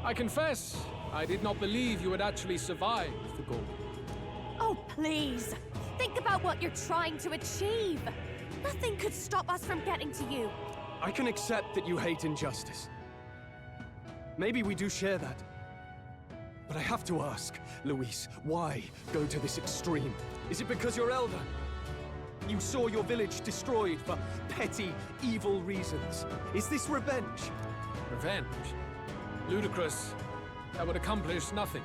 I confess, I did not believe you would actually survive the Gorgon. Oh, please. Think about what you're trying to achieve. Nothing could stop us from getting to you. I can accept that you hate injustice. Maybe we do share that. But I have to ask, Luis, why go to this extreme? Is it because you're elder? You saw your village destroyed for petty, evil reasons. Is this revenge? Revenge? Ludicrous. That would accomplish nothing.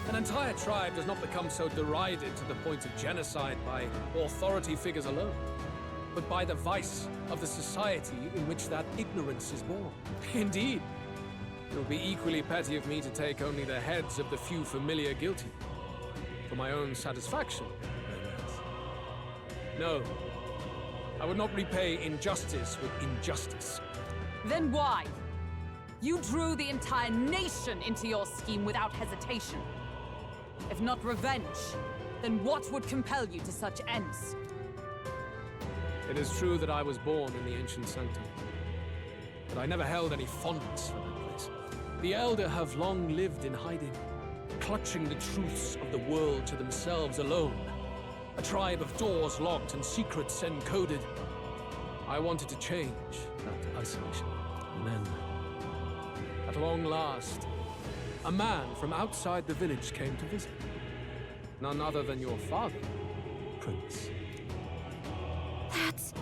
An entire tribe does not become so derided to the point of genocide by authority figures alone, but by the vice of the society in which that ignorance is born. Indeed, it would be equally petty of me to take only the heads of the few familiar guilty. For my own satisfaction, no less. No, I would not repay injustice with injustice. Then why? You drew the entire nation into your scheme without hesitation. If not revenge, then what would compel you to such ends? It is true that I was born in the ancient sanctum, but I never held any fondness for that place. The Elder have long lived in hiding, clutching the truths of the world to themselves alone. A tribe of doors locked and secrets encoded. I wanted to change that isolation. And then, at long last, a man from outside the village came to visit. None other than your father, Prince. That's...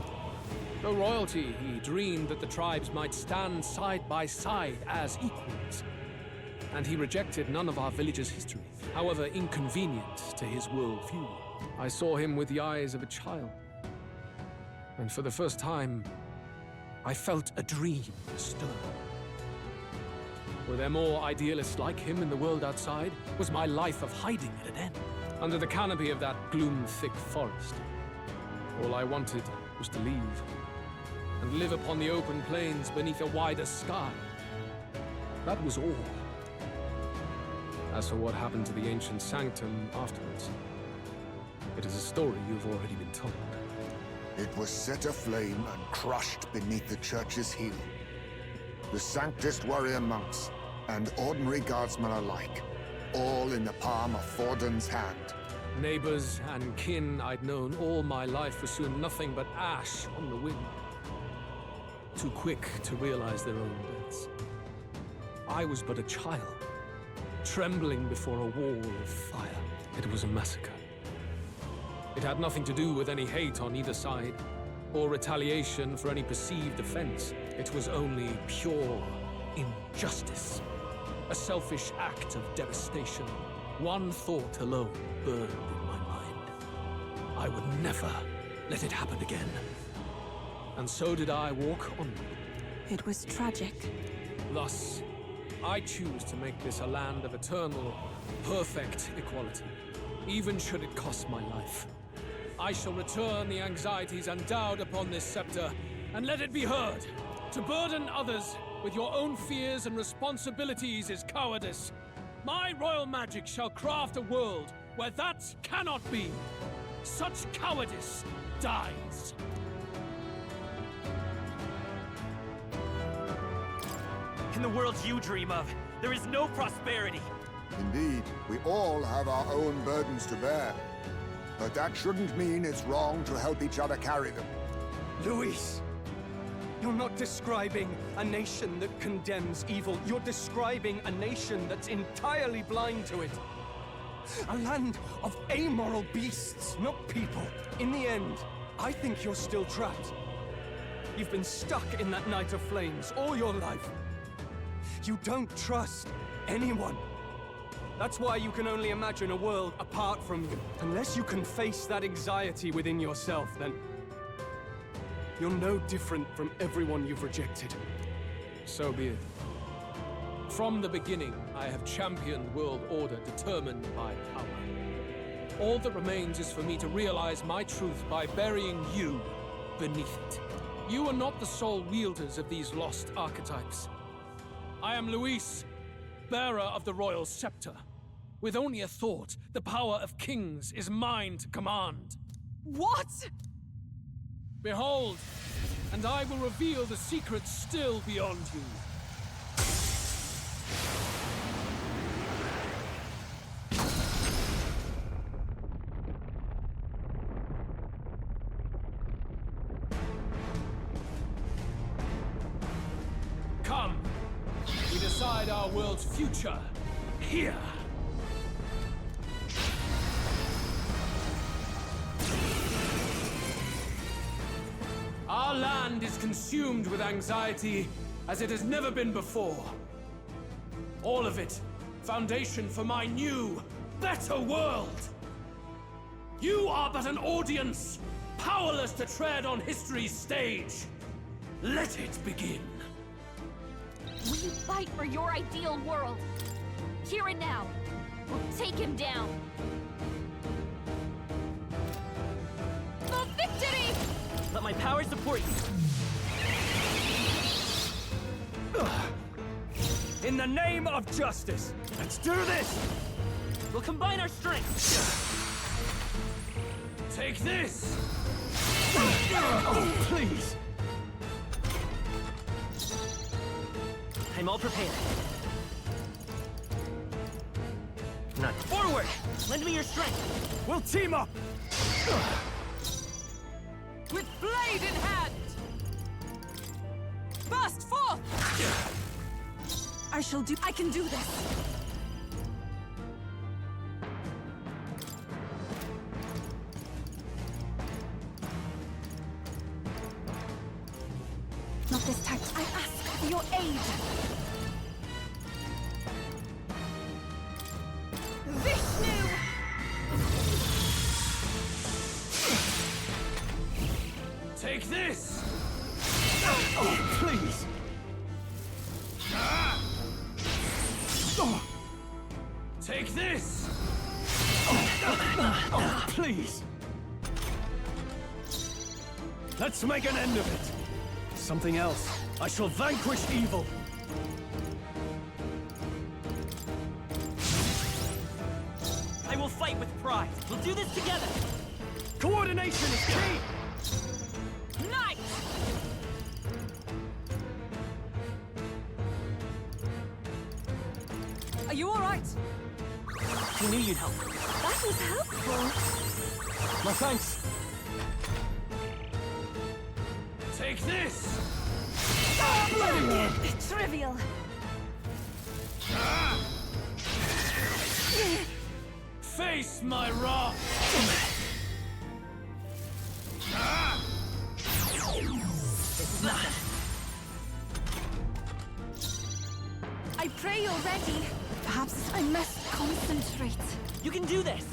Though royalty, he dreamed that the tribes might stand side by side as equals. And he rejected none of our village's history, however inconvenient to his worldview. I saw him with the eyes of a child. And for the first time, I felt a dream stir. Were there more idealists like him in the world outside? Was my life of hiding at an end? Under the canopy of that gloom-thick forest, all I wanted was to leave, and live upon the open plains beneath a wider sky. That was all. As for what happened to the ancient sanctum afterwards, it is a story you've already been told. It was set aflame and crushed beneath the church's heel. The Sanctist warrior monks and ordinary guardsmen alike, all in the palm of Forden's hand. Neighbors and kin I'd known all my life were soon nothing but ash on the wind. Too quick to realize their own deaths. I was but a child, trembling before a wall of fire. It was a massacre. It had nothing to do with any hate on either side, or retaliation for any perceived offense. It was only pure injustice. A selfish act of devastation. One thought alone burned in my mind. I would never let it happen again. And so did I walk onward. It was tragic. Thus, I choose to make this a land of eternal, perfect equality, even should it cost my life. I shall return the anxieties endowed upon this scepter, and let it be heard. To burden others with your own fears and responsibilities is cowardice. My royal magic shall craft a world where that cannot be. Such cowardice dies. In the world you dream of, there is no prosperity. Indeed, we all have our own burdens to bear. But that shouldn't mean it's wrong to help each other carry them. Luis! You're not describing a nation that condemns evil. You're describing a nation that's entirely blind to it. A land of amoral beasts, not people. In the end, I think you're still trapped. You've been stuck in that night of flames all your life. You don't trust anyone. That's why you can only imagine a world apart from you. Unless you can face that anxiety within yourself, then you're no different from everyone you've rejected. So be it. From the beginning, I have championed world order determined by power. All that remains is for me to realize my truth by burying you beneath it. You are not the sole wielders of these lost archetypes. I am Luis, bearer of the royal scepter. With only a thought, the power of kings is mine to command. What? Behold, and I will reveal the secrets still beyond you. decide our world's future. Here. Our land is consumed with anxiety as it has never been before. All of it, foundation for my new, better world. You are but an audience, powerless to tread on history's stage. Let it begin. We fight for your ideal world. Here and now. We'll take him down. For victory! Let my power support you. In the name of justice, let's do this! We'll combine our strength. Take this! Oh, please! I'm all prepared. Not forward! Lend me your strength. We'll team up! With blade in hand! Burst forth! I can do this! Not this time. I ask for your aid. Vishnu! Take this! Oh, please! Take this! Oh, please! Let's make an end of it! Something else. I shall vanquish evil! I will fight with pride. We'll do this together. Coordination is key! Knight! Are you all right? Who knew you'd help? That was helpful. My thanks! Take this! Trivial. Face my wrath! I pray you're ready. Perhaps I must concentrate. You can do this.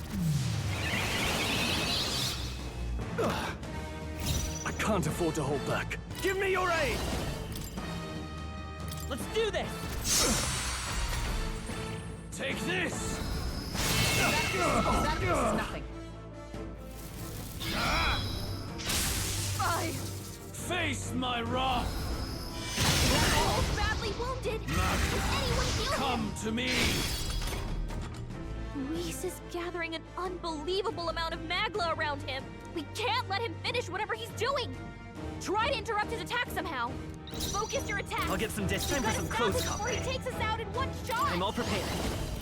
I can't afford to hold back. Give me your aid! Let's do this. Take this! That is nothing. Face my wrath! We're all badly wounded. Does anyone heal him? Come to me! Reese is gathering an unbelievable amount of Magla around him. We can't let him finish whatever he's doing. Try to interrupt his attack somehow. Focus your attack. I'll get some distance. Time for Gotta some stop close him before he combat. takes us out in one shot. I'm all prepared.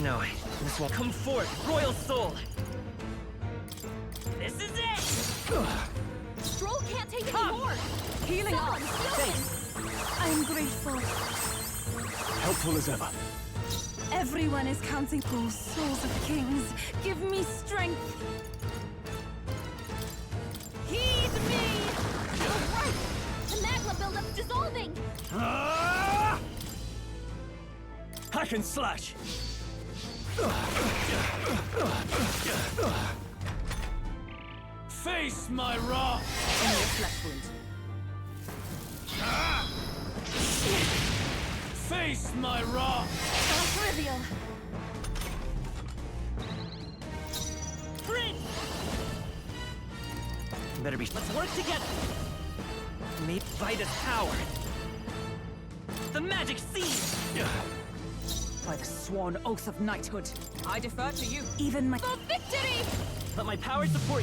No, this won't come forth. Royal soul. This is it. Stroll can't take Come. any more. Healing Someone arms. heal him. I'm grateful. Helpful as ever. Everyone is counting. Oh, souls of kings, give me strength. Heed me. You're right. The Magla buildup's dissolving. Hack and slash! Face my wrath! Only a flesh wound. Face my wrath! So trivial. Prince! Better be. Let's work together. Maybe by this power. The magic seed! By the sworn oath of knighthood, I defer to you. Even my... For victory! Let my power support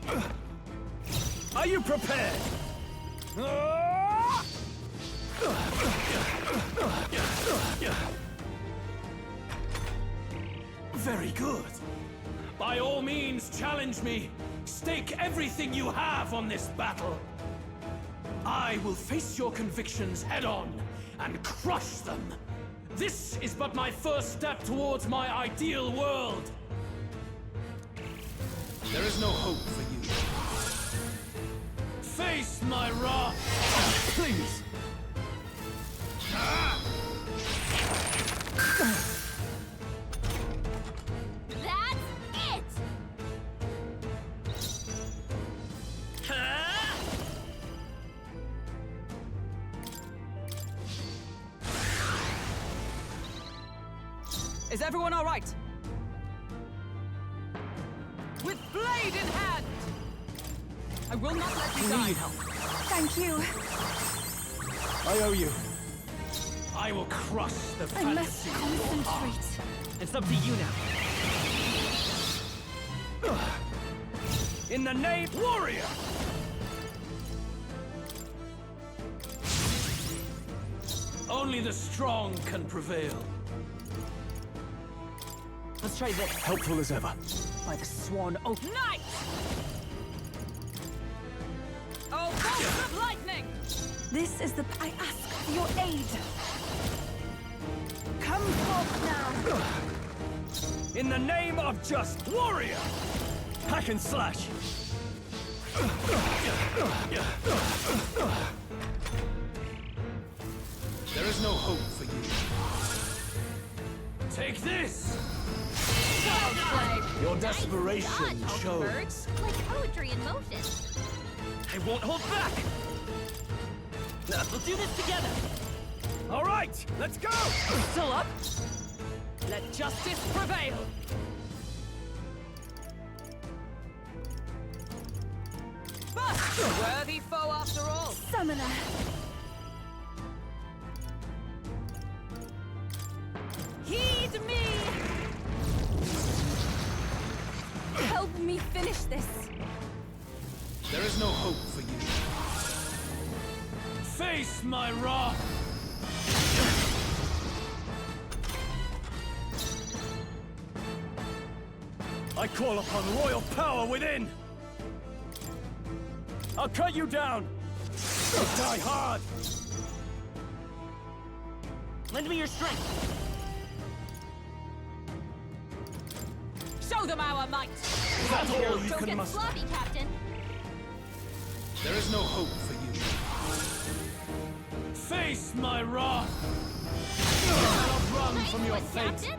you. Are you prepared? Very good. By all means, challenge me. Stake everything you have on this battle. I will face your convictions head on and crush them. This is but my first step towards my ideal world. There is no hope for you. Face my wrath! Please! That's it! Is everyone all right? With blade in hand! I will not let you die. Thank you. I owe you. I will crush the I fantasy must of your heart. concentrate. It's up to you now. In the name, warrior! Only the strong can prevail. Let's try this. Helpful as ever. By the sworn oath. Knight! Oh, bolts of lightning! This is the... I ask for your aid. Come forth now. In the name of just warrior! Hack and slash! There is no hope for you. Take this! Your desperation Nice shows. Birds, like poetry in motion. I won't hold back! Now, we'll do this together! All right, let's go! Still up? Let justice prevail! But a worthy foe after all. Summoner. Heed me! Help me finish this. There is no hope for you. Face my wrath! I call upon royal power within! I'll cut you down! Die hard! Lend me your strength! Show them our might! That's all you Don't can get muster. sloppy, Captain. There is no hope for you. Face my wrath! You cannot run Nice from your one, fate. Captain.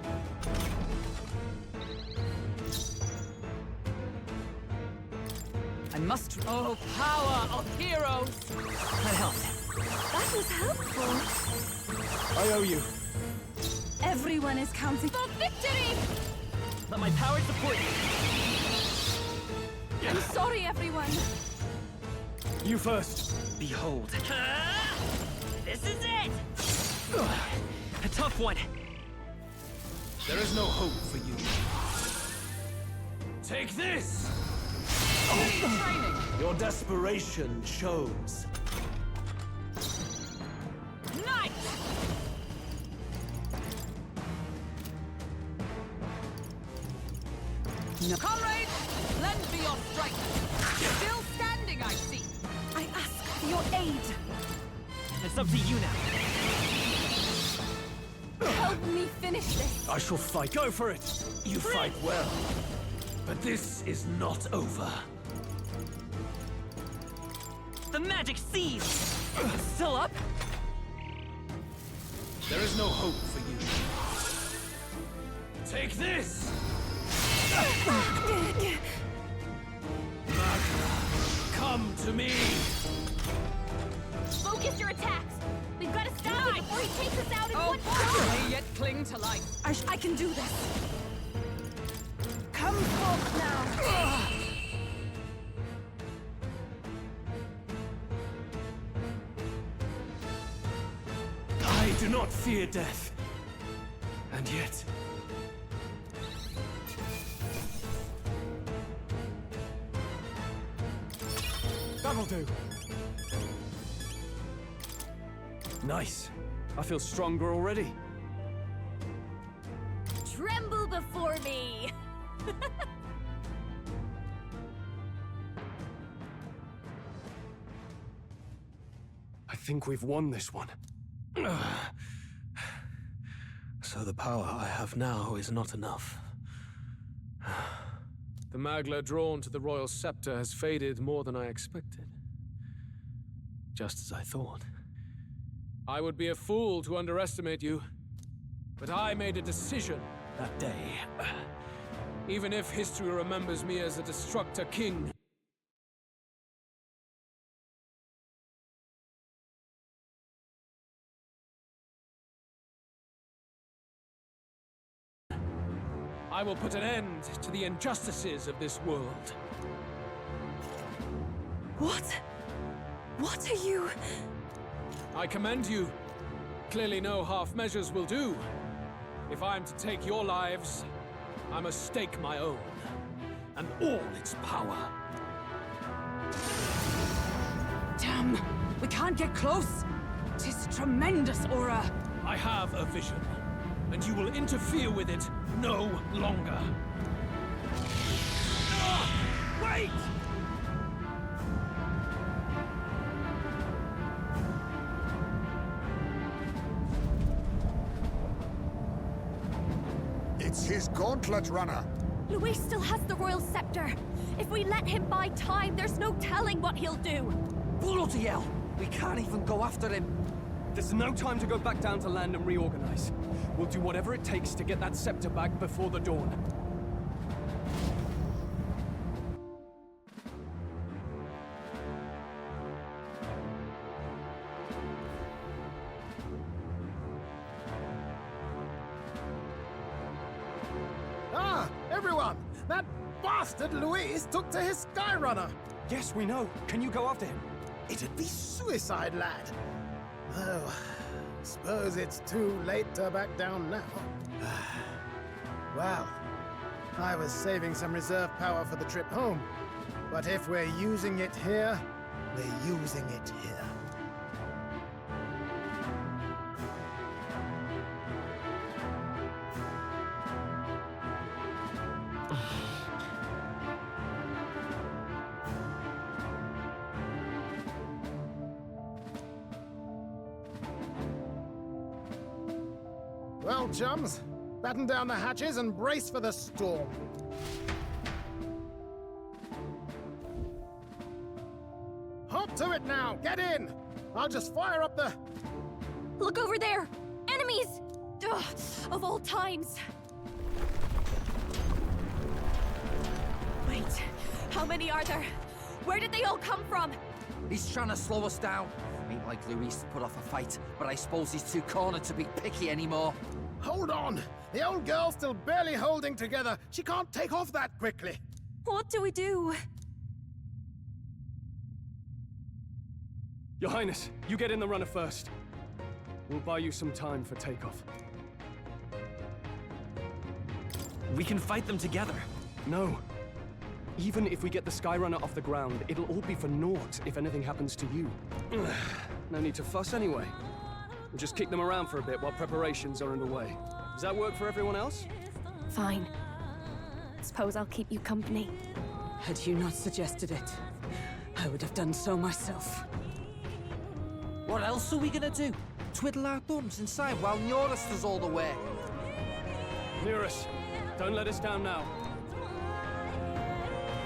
I must... Oh, power of heroes! That helped. That was helpful. I owe you. Everyone is counting for victory. Let my power support you. I'm sorry, everyone. You first. Behold. This is it! A tough one. There is no hope for you. Take this! Training! Your desperation shows. Knight! No. Comrades, lend me your strength. Still standing, I see. I ask for your aid. It's up to you now. Help me finish this. I shall fight. Go for it! You fight well. But this is not over. The magic seas! Still up? There is no hope for you. Take this! Magna, come to me! Focus your attacks. We've got to stop him before he takes us out in Oh, one boy! shot. They yet cling to life. I can do this. Come forth now. I do not fear death. And yet... That'll do. Nice. I feel stronger already. Tremble before me. I think we've won this one. So the power I have now is not enough. The Magla drawn to the royal scepter has faded more than I expected. Just as I thought. I would be a fool to underestimate you, but I made a decision that day. Even if history remembers me as a destructor king, I will put an end to the injustices of this world. What? What are you? I commend you. Clearly no half measures will do. If I'm to take your lives, I must stake my own, and all its power. Damn! We can't get close! 'Tis tremendous aura! I have a vision, and you will interfere with it no longer. Wait! It's his gauntlet runner. Luis still has the royal scepter. If we let him buy time, there's no telling what he'll do. Bloody hell! We can't even go after him. There's no time to go back down to land and reorganize. We'll do whatever it takes to get that scepter back before the dawn. Ah, everyone! That bastard Luis took to his Skyrunner! Yes, we know. Can you go after him? It'd be suicide, lad. Though, suppose it's too late to back down now. Well, I was saving some reserve power for the trip home. But if we're using it here, we're using it here. Well, chums, batten down the hatches and brace for the storm. Hop to it now! Get in! I'll just fire up the... Look over there! Enemies! Ugh, of all times! Wait, how many are there? Where did they all come from? He's trying to slow us down. Ain't like Luis to put off a fight, but I suppose he's too cornered to be picky anymore. Hold on! The old girl's still barely holding together. She can't take off that quickly. What do we do? Your Highness, you get in the runner first. We'll buy you some time for takeoff. We can fight them together. No. Even if we get the Skyrunner off the ground, it'll all be for naught if anything happens to you. No need to fuss anyway. We'll just kick them around for a bit while preparations are underway. Does that work for everyone else? Fine. Suppose I'll keep you company. Had you not suggested it, I would have done so myself. What else are we gonna do? Twiddle our thumbs inside while Norris does all the work. Nearus, don't let us down now.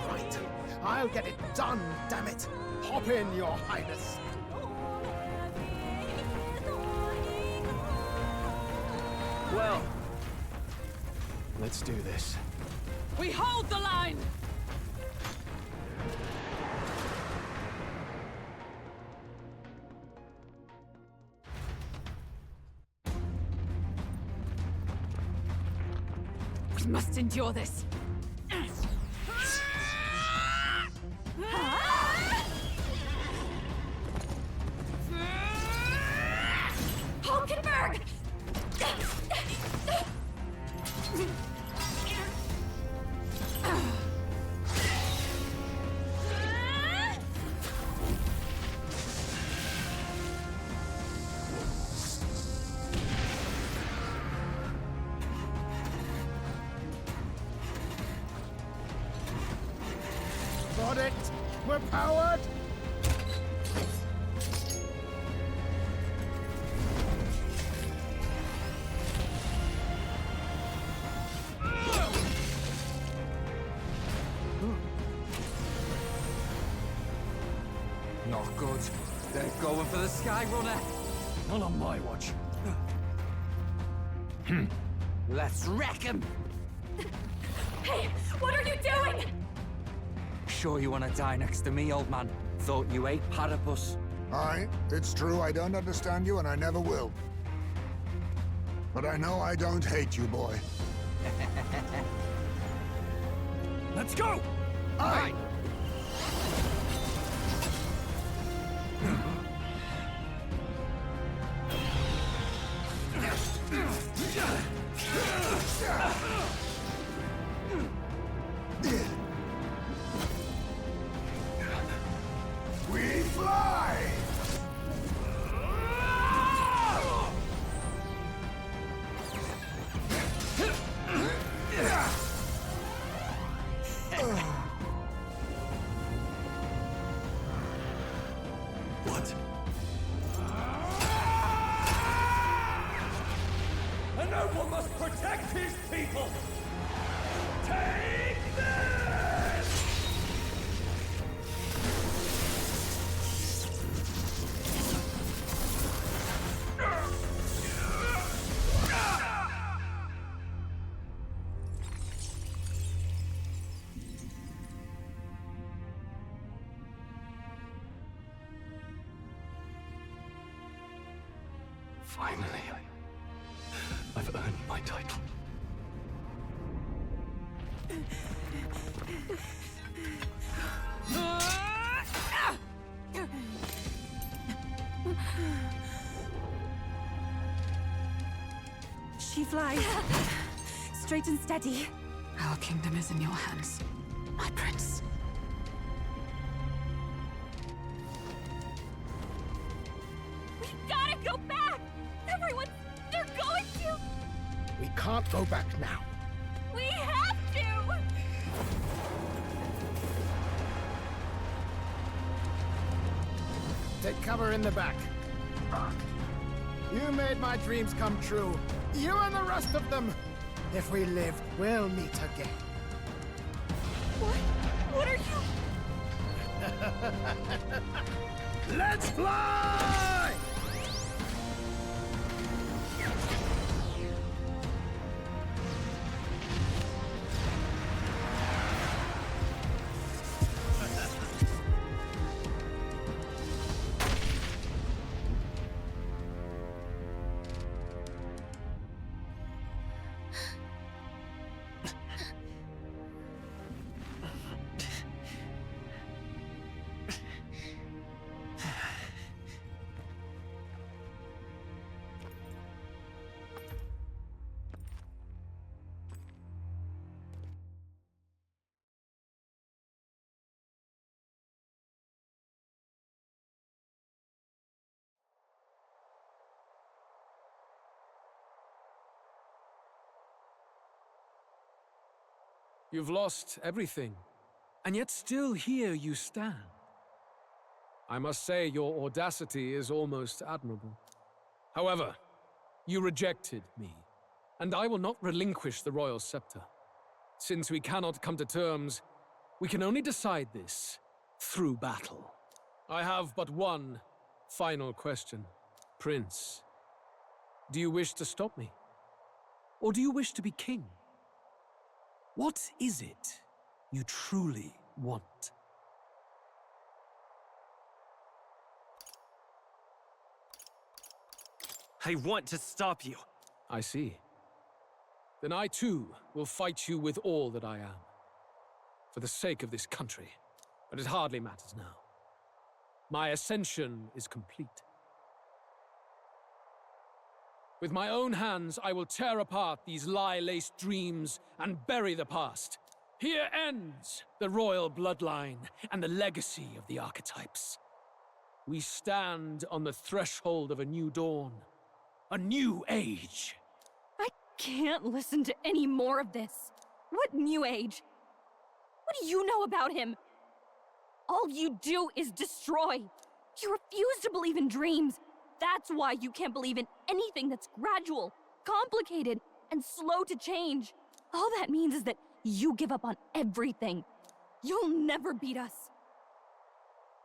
Right. I'll get it done, damn it. Hop in, Your Highness. Well, let's do this. We hold the line! We must endure this. Hulkenberg! Got it. We're powered. Not good. They're going for the Sky Runner. Not on my watch. Let's wreck him! Hey, what are you doing? Sure you want to die next to me, old man? Thought you ate platypus. Aye, it's true I don't understand you and I never will. But I know I don't hate you, boy. Let's go! Aye! We fly! What? A noble must protect his people! Take this! Finally, I've earned my title. She flies. Straight and steady. Our kingdom is in your hands, my prince. We gotta go back! Everyone, they're going to! We can't go back now. We have to! Take cover in the back. You made my dreams come true. You and the rest of them. If we live, we'll meet again. What? What are you... Let's fly! You've lost everything, and yet still here you stand. I must say your audacity is almost admirable. However, you rejected me, and I will not relinquish the royal scepter. Since we cannot come to terms, we can only decide this through battle. I have but one final question. Prince, do you wish to stop me? Or do you wish to be king? What is it you truly want? I want to stop you. I see. Then I too will fight you with all that I am. For the sake of this country. But it hardly matters now. My ascension is complete. With my own hands, I will tear apart these lie-laced dreams and bury the past. Here ends the royal bloodline and the legacy of the archetypes. We stand on the threshold of a new dawn, a new age. I can't listen to any more of this. What new age? What do you know about him? All you do is destroy. You refuse to believe in dreams. That's why you can't believe in anything that's gradual, complicated, and slow to change. All that means is that you give up on everything. You'll never beat us.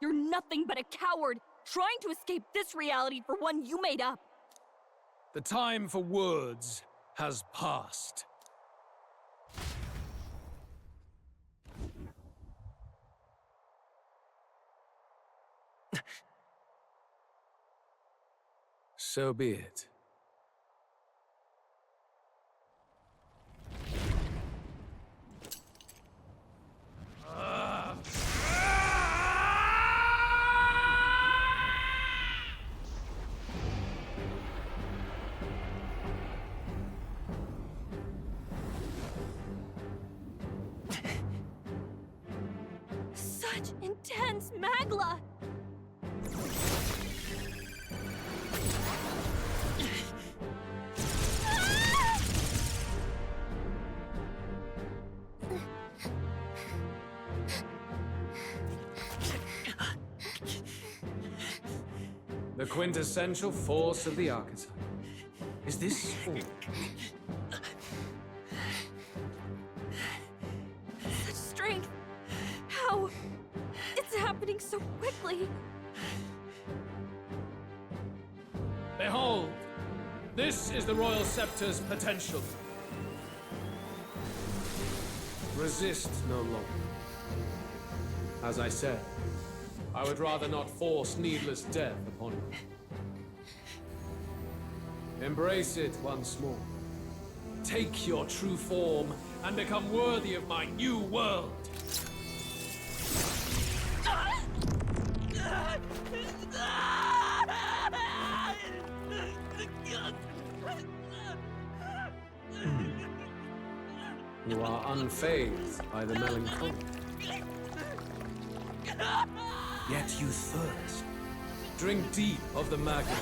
You're nothing but a coward, trying to escape this reality for one you made up. The time for words has passed. So be it. Such intense magla! The quintessential force of the archetype. Is this all? Such strength! How? It's happening so quickly! Behold! This is the Royal Scepter's potential. Resist no longer. As I said, I would rather not force needless death upon you. Embrace it once more. Take your true form and become worthy of my new world. You are unfazed by the melancholy. Yet you thirst. Drink deep of the magma.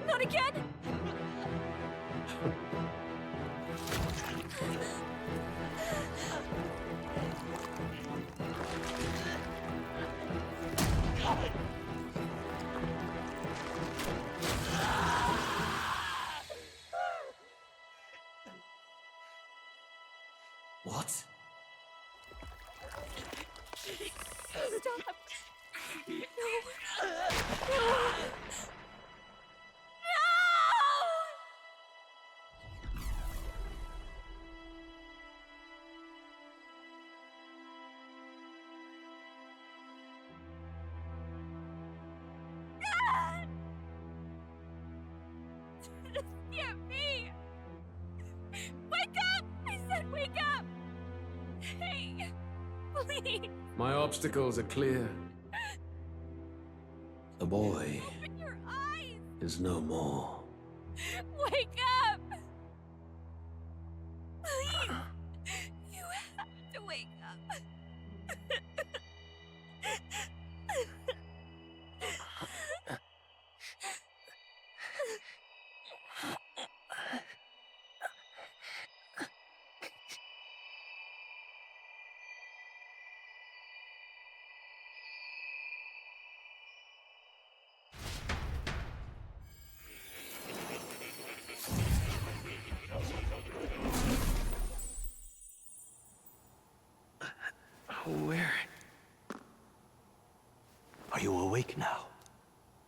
Not again! What? Stop! No! No! This can't be! Wake up! I said wake up! Hey! Please! My obstacles are clear. The boy Open your eyes! is no more. Wake up! Please! You have to wake up. Where? Are you awake now?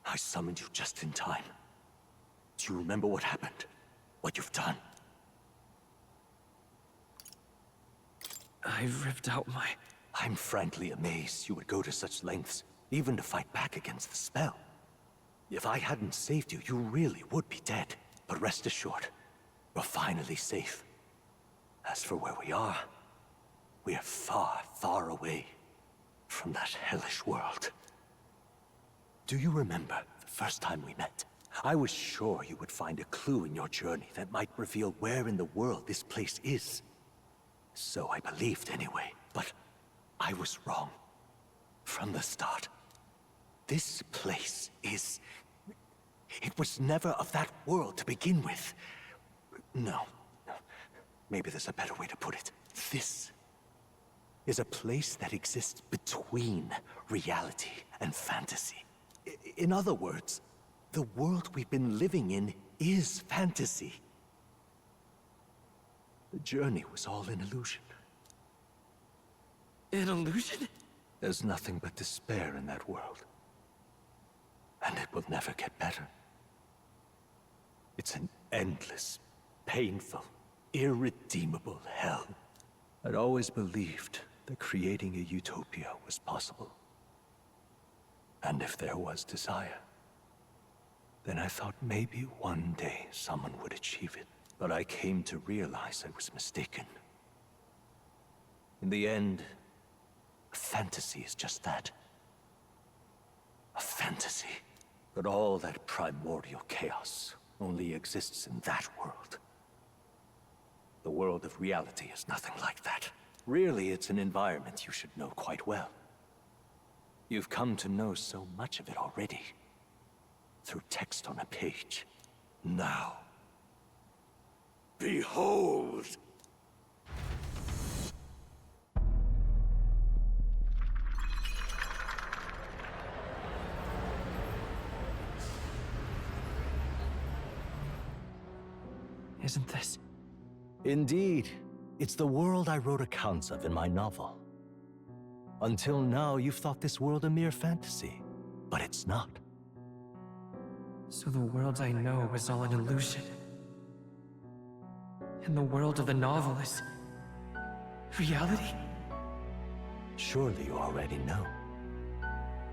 I summoned you just in time. Do you remember what happened? What you've done? I ripped out my... I'm frankly amazed you would go to such lengths, even to fight back against the spell. If I hadn't saved you, you really would be dead. But rest assured, you're finally safe. As for where we are far, far away from that hellish world. Do you remember the first time we met? I was sure you would find a clue in your journey that might reveal where in the world this place is. So I believed anyway, but I was wrong. From the start. This place is... It was never of that world to begin with. No. Maybe there's a better way to put it. This is a place that exists between reality and fantasy. In other words, the world we've been living in is fantasy. The journey was all an illusion. An illusion? There's nothing but despair in that world. And it will never get better. It's an endless, painful, irredeemable hell. I'd always believed that creating a utopia was possible. And if there was desire, then I thought maybe one day someone would achieve it. But I came to realize I was mistaken. In the end, a fantasy is just that. A fantasy. But all that primordial chaos only exists in that world. The world of reality is nothing like that. Really, it's an environment you should know quite well. You've come to know so much of it already. Through text on a page. Now, behold! Isn't this? Indeed. It's the world I wrote accounts of in my novel. Until now, you've thought this world a mere fantasy. But it's not. So the world I know is all an illusion. And the world of the novel is reality? Surely you already know.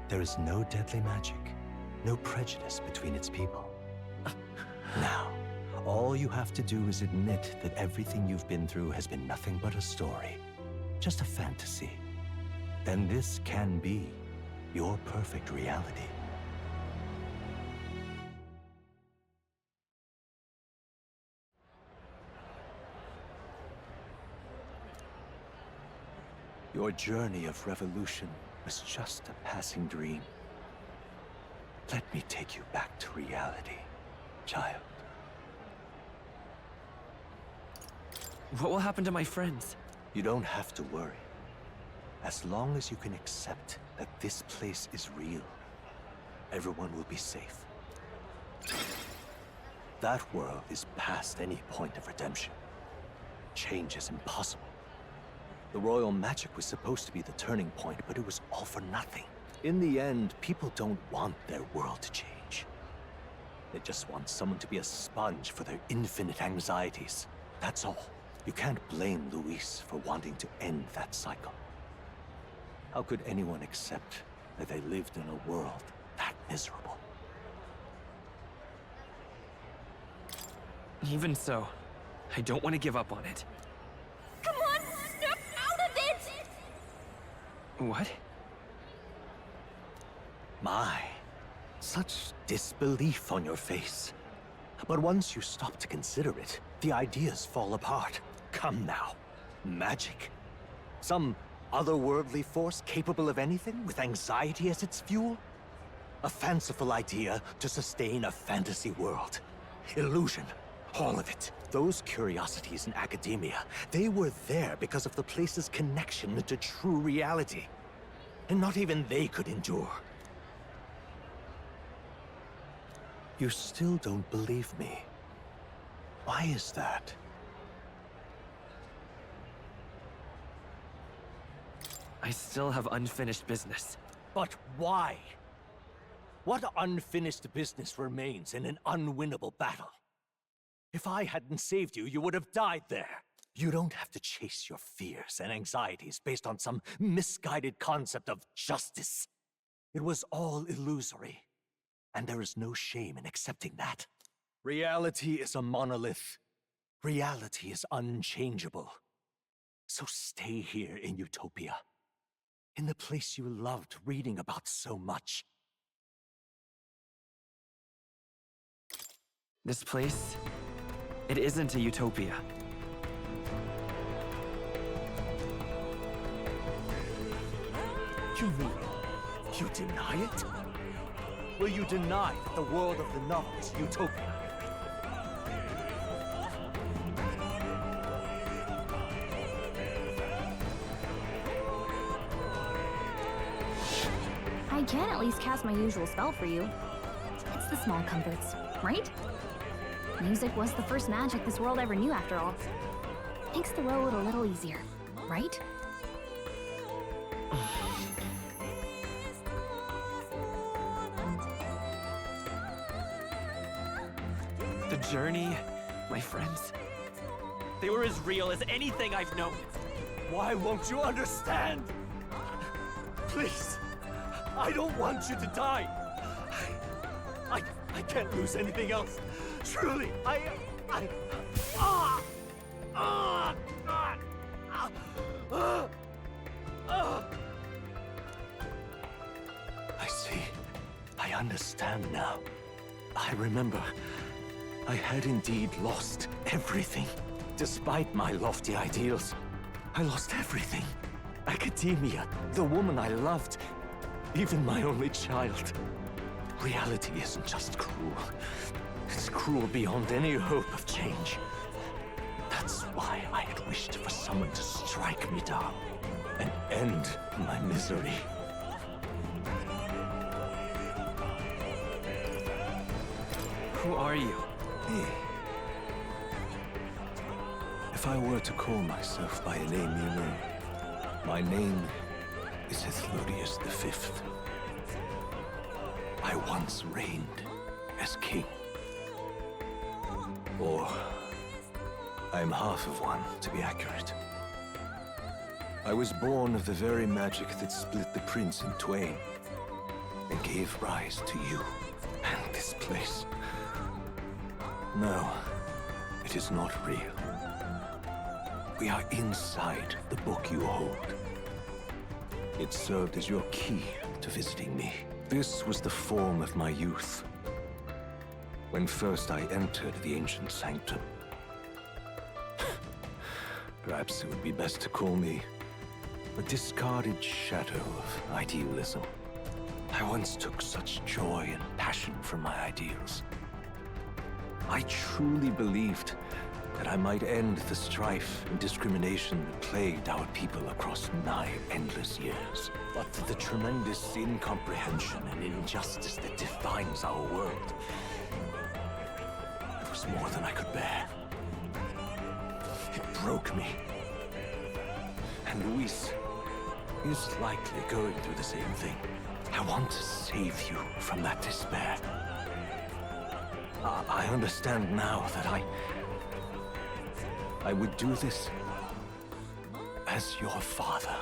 There is no deadly magic, no prejudice between its people. Now, all you have to do is admit that everything you've been through has been nothing but a story, just a fantasy. Then this can be your perfect reality. Your journey of revolution was just a passing dream. Let me take you back to reality, child. What will happen to my friends? You don't have to worry. As long as you can accept that this place is real, everyone will be safe. That world is past any point of redemption. Change is impossible. The royal magic was supposed to be the turning point, but it was all for nothing. In the end, people don't want their world to change. They just want someone to be a sponge for their infinite anxieties. That's all. You can't blame Luis for wanting to end that cycle. How could anyone accept that they lived in a world that miserable? Even so, I don't want to give up on it. Come on, snap out of it! What? My, such disbelief on your face. But once you stop to consider it, the ideas fall apart. Come now. Magic? Some otherworldly force capable of anything, with anxiety as its fuel? A fanciful idea to sustain a fantasy world. Illusion. All of it. Those curiosities in academia, they were there because of the place's connection to true reality. And not even they could endure. You still don't believe me. Why is that? I still have unfinished business. But why? What unfinished business remains in an unwinnable battle? If I hadn't saved you, you would have died there. You don't have to chase your fears and anxieties based on some misguided concept of justice. It was all illusory. And there is no shame in accepting that. Reality is a monolith. Reality is unchangeable. So stay here in Utopia. In the place you loved reading about so much. This place, it isn't a utopia. You mean you deny it? Will you deny that the world of the novel is utopia? I can at least cast my usual spell for you. It's the small comforts, right? Music was the first magic this world ever knew, after all. Makes the road a little easier, right? The journey, my friends, they were as real as anything I've known. Why won't you understand? Please, I don't want you to die. I can't lose anything else. Truly, I see. I understand now. I remember. I had indeed lost everything. Despite my lofty ideals, I lost everything. Academia, the woman I loved, even my only child. Reality isn't just cruel. It's cruel beyond any hope of change. That's why I had wished for someone to strike me down and end my misery. Who are you? If I were to call myself by a name you know, my name is Hethlodius V. I once reigned as king. Or, I'm half of one, to be accurate. I was born of the very magic that split the prince in twain, and gave rise to you and this place. No, it is not real. We are inside the book you hold. It served as your key to visiting me. This was the form of my youth, when first I entered the ancient sanctum. Perhaps it would be best to call me a discarded shadow of idealism. I once took such joy and passion from my ideals. I truly believed that I might end the strife and discrimination that plagued our people across nigh endless years. But the tremendous incomprehension and injustice that defines our world, it was more than I could bear. It broke me. And Luis is likely going through the same thing. I want to save you from that despair. I understand now that I would do this as your father.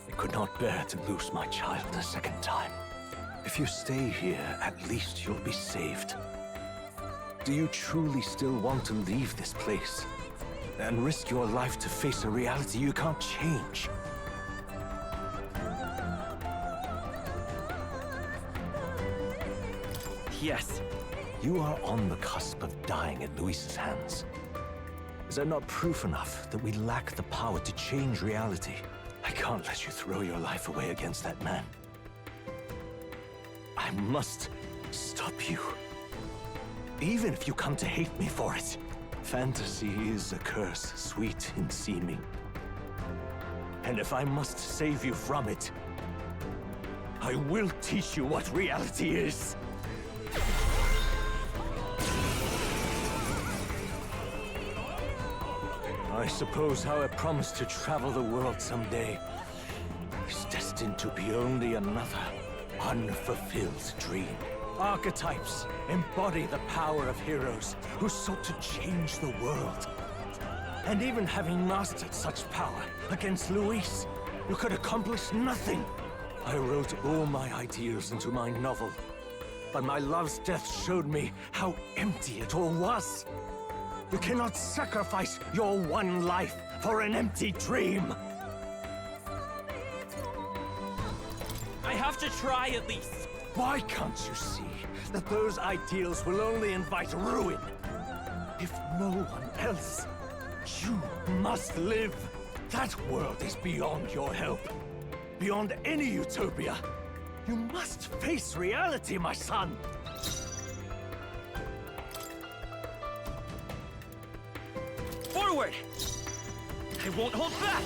I could not bear to lose my child a second time. If you stay here, at least you'll be saved. Do you truly still want to leave this place and risk your life to face a reality you can't change? Yes. You are on the cusp of dying at Luis's hands. Is that not proof enough that we lack the power to change reality? I can't let you throw your life away against that man. I must stop you. Even if you come to hate me for it. Fantasy is a curse, sweet in seeming. And if I must save you from it, I will teach you what reality is. I suppose how I promised to travel the world someday is destined to be only another unfulfilled dream. Archetypes embody the power of heroes who sought to change the world. And even having mastered such power against Luis, you could accomplish nothing. I wrote all my ideals into my novel, but my love's death showed me how empty it all was. You cannot sacrifice your one life for an empty dream. I have to try at least. Why can't you see that those ideals will only invite ruin? If no one else, you must live. That world is beyond your help. Beyond any utopia. You must face reality, my son. Forward! I won't hold back!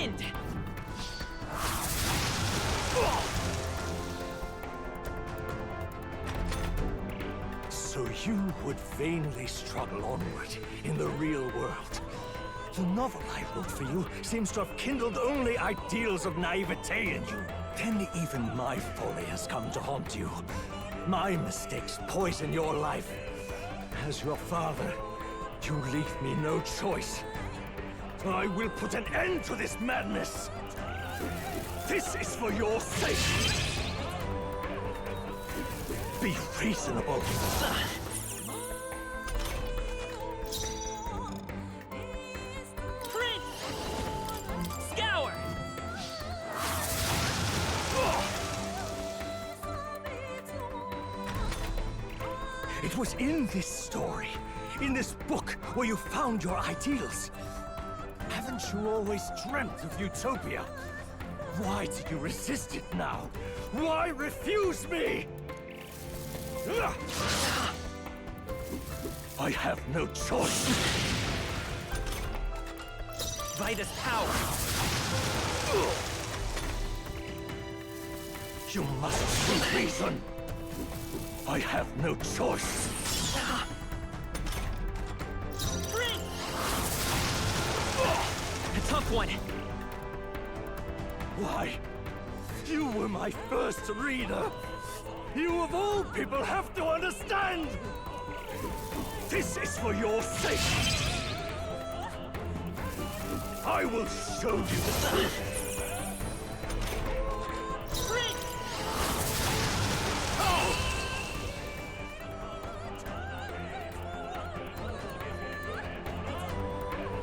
wind! So you would vainly struggle onward in the real world. The novel I wrote for you seems to have kindled only ideals of naivete in you. Then even my folly has come to haunt you. My mistakes poison your life. As your father, you leave me no choice. I will put an end to this madness. This is for your sake. Be reasonable. Prince! Scour! It was in this story, in this book, where you found your ideals. Haven't you always dreamt of utopia? Why did you resist it now? Why refuse me? I have no choice. Vitus power! You must see reason. I have no choice. Prince! A tough one. Why? You were my first reader. You of all people have to understand. This is for your sake. I will show you the truth.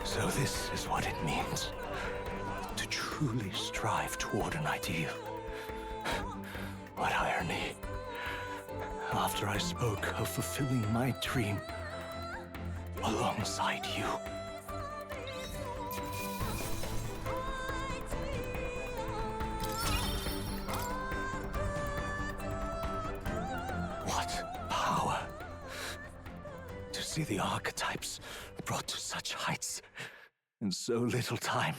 So this is what it means to truly strive toward an ideal. What irony. After I spoke of fulfilling my dream alongside you. What power to see the archetypes brought to such heights in so little time.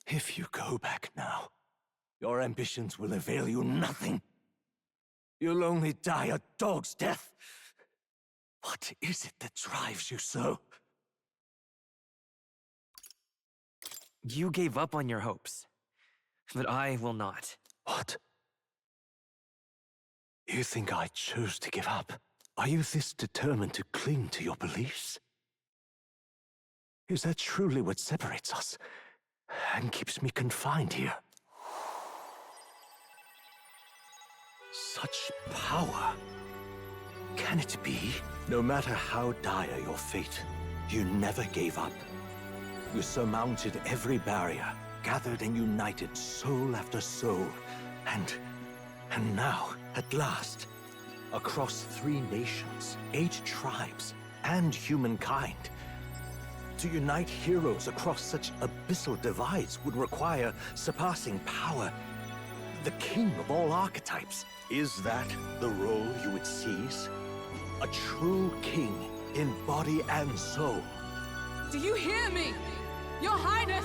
If you go back now, your ambitions will avail you nothing. You'll only die a dog's death. What is it that drives you so? You gave up on your hopes, but I will not. What? You think I chose to give up? Are you this determined to cling to your beliefs? Is that truly what separates us and keeps me confined here? Such power. Can it be? No matter how dire your fate, you never gave up. You surmounted every barrier, gathered and united soul after soul, and now, at last, across 3 nations, 8 tribes, and humankind, to unite heroes across such abyssal divides would require surpassing power. The king of all archetypes. Is that the role you would seize? A true king in body and soul. Do you hear me? Your Highness!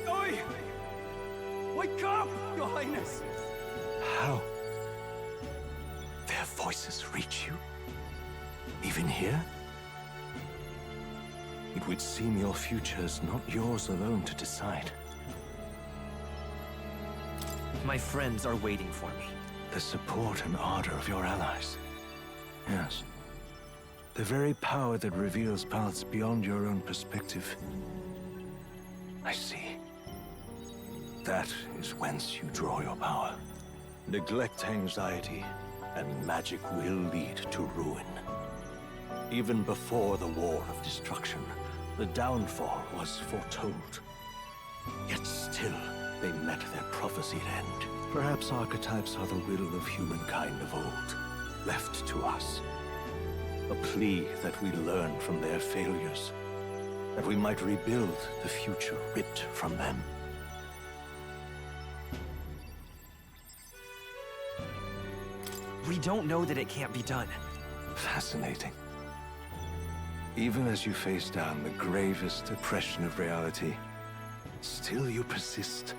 Oi! Wake up, Your Highness! How? Their voices reach you? Even here? It would seem your future is not yours alone to decide. My friends are waiting for me. The support and ardor of your allies. Yes. The very power that reveals paths beyond your own perspective. I see. That is whence you draw your power. Neglect anxiety, and magic will lead to ruin. Even before the War of Destruction, the downfall was foretold. Yet still, they met their prophesied end. Perhaps archetypes are the will of humankind of old, left to us. A plea that we learn from their failures, that we might rebuild the future ripped from them. We don't know that it can't be done. Fascinating. Even as you face down the gravest oppression of reality, Still you persist.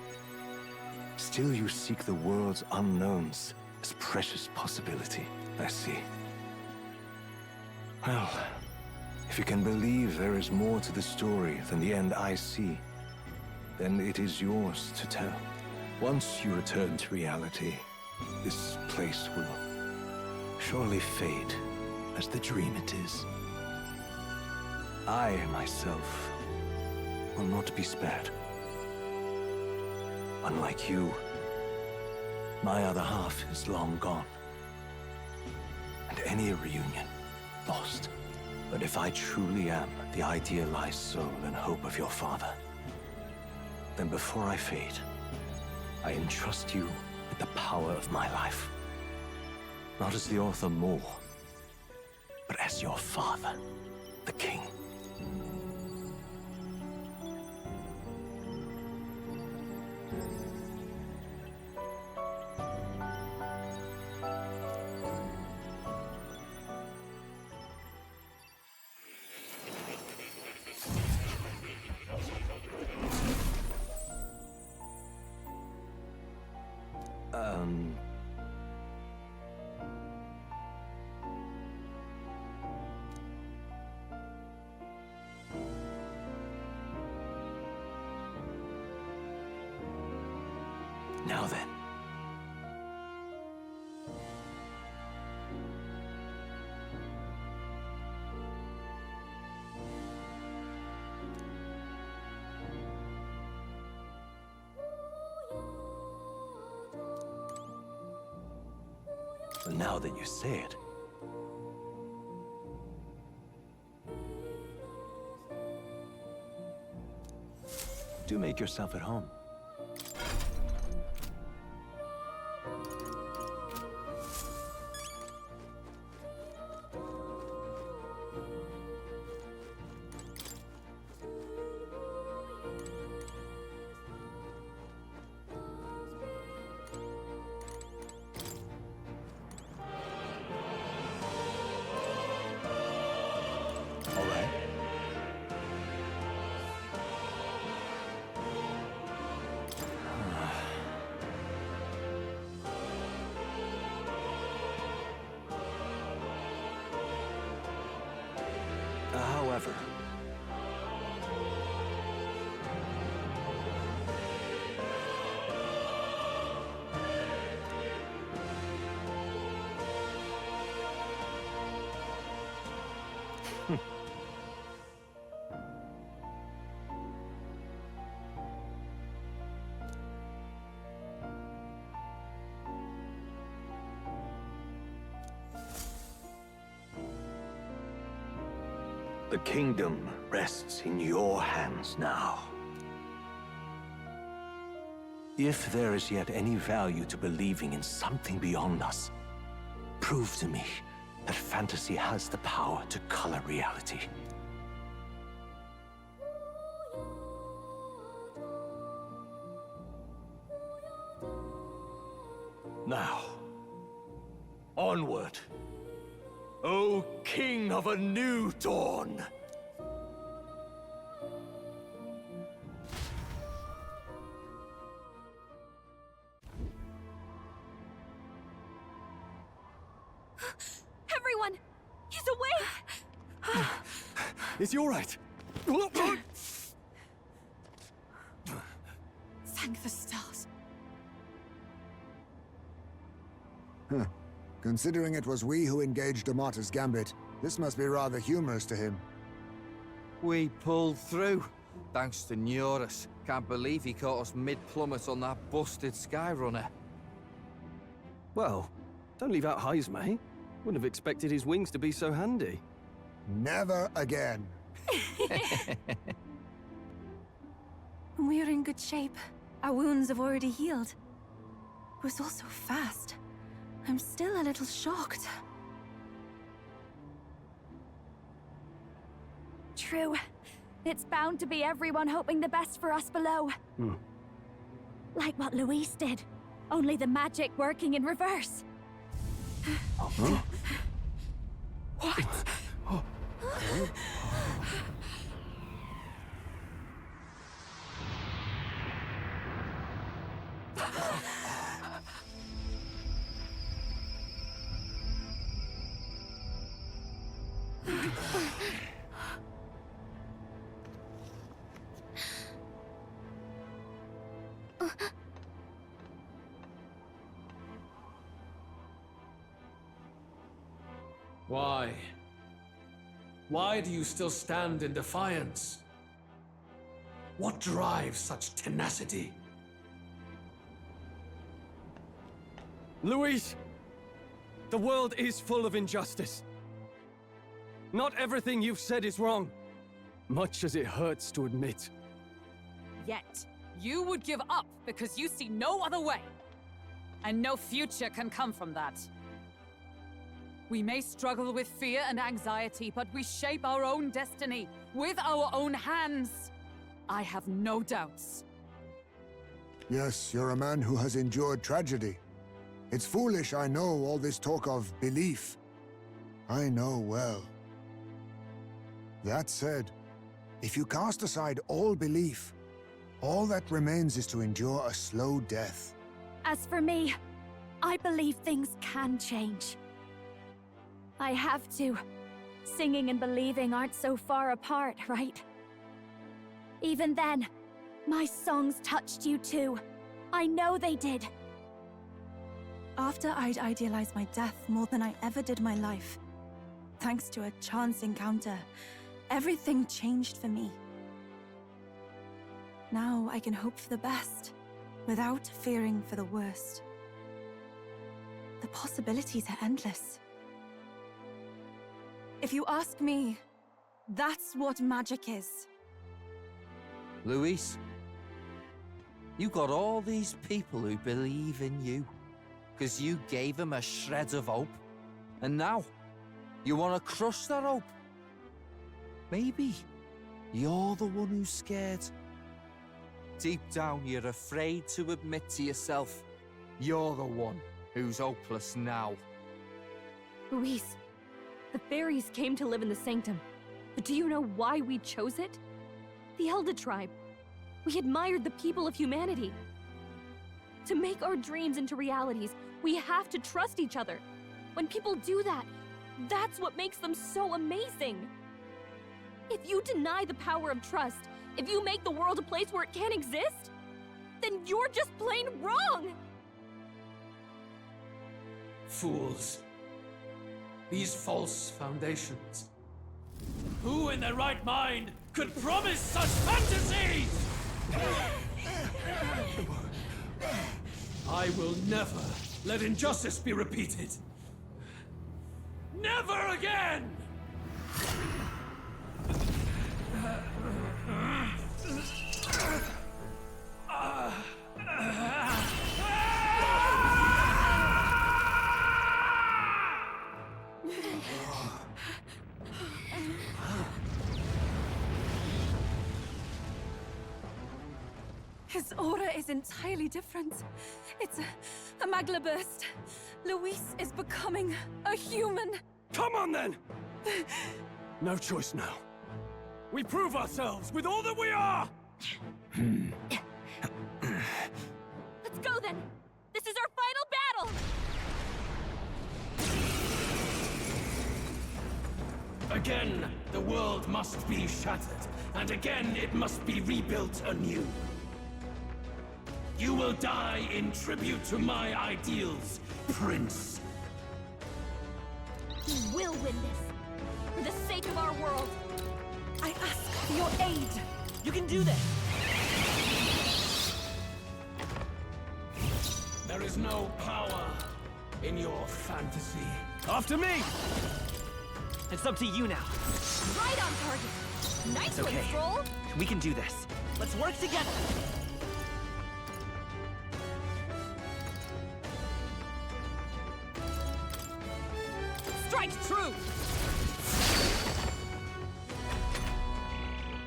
Still you seek the world's unknowns as precious possibility. I see. Well, if you can believe there is more to the story than the end I see, then it is yours to tell. Once you return to reality, this place will surely fade as the dream it is. I, myself, will not be spared. Unlike you, my other half is long gone. And any reunion, lost. But if I truly am the idealized soul and hope of your father, then before I fade, I entrust you with the power of my life. Not as the author more, but as your father, the king. Now then. So now that you say it, do make yourself at home. However, the kingdom rests in your hands now. If there is yet any value to believing in something beyond us, prove to me that fantasy has the power to color reality. Now, onward. O King of a new dawn! Everyone! He's awake! Is he all right? Thank the stars. Huh. Considering it was we who engaged Amata's gambit, this must be rather humorous to him. We pulled through, thanks to Neurus. Can't believe he caught us mid-plummet on that busted Skyrunner. Well, don't leave out Heismay. Wouldn't have expected his wings to be so handy. Never again. We're in good shape. Our wounds have already healed. It was all so fast. I'm still a little shocked. True. It's bound to be everyone hoping the best for us below. Like what Luis did. Only the magic working in reverse. What? Why? Why do you still stand in defiance? What drives such tenacity? Luis, the world is full of injustice. Not everything you've said is wrong, much as it hurts to admit. Yet, you would give up because you see no other way. And no future can come from that. We may struggle with fear and anxiety, but we shape our own destiny with our own hands. I have no doubts. Yes, you're a man who has endured tragedy. It's foolish, I know, all this talk of belief. I know well. That said, if you cast aside all belief, all that remains is to endure a slow death. As for me, I believe things can change. I have to. Singing and believing aren't so far apart, right? Even then, my songs touched you too. I know they did. After I'd idealized my death more than I ever did my life, thanks to a chance encounter, everything changed for me. Now I can hope for the best, without fearing for the worst. The possibilities are endless. If you ask me, that's what magic is. Luis, you got all these people who believe in you, because you gave them a shred of hope. And now, you want to crush that hope. Maybe you're the one who's scared. Deep down, you're afraid to admit to yourself, you're the one who's hopeless now. Luis, the fairies came to live in the Sanctum. But do you know why we chose it? The Elder Tribe. We admired the people of humanity. To make our dreams into realities, we have to trust each other. When people do that, that's what makes them so amazing. If you deny the power of trust, if you make the world a place where it can't exist, then you're just plain wrong! Fools. These false foundations. Who in their right mind could promise such fantasies? I will never let injustice be repeated. Never again! His aura is entirely different. It's a magla burst. Luis is becoming a human. Come on then! No choice now. We prove ourselves with all that we are! Let's go then! This is our final battle! Again, the world must be shattered, and again it must be rebuilt anew. You will die in tribute to my ideals, Prince. We will win this. For the sake of our world. I ask for your aid. You can do this! There is no power in your fantasy. After me! It's up to you now. Right on target. Nice It's okay. one, Stroll. We can do this. Let's work together! Strike true!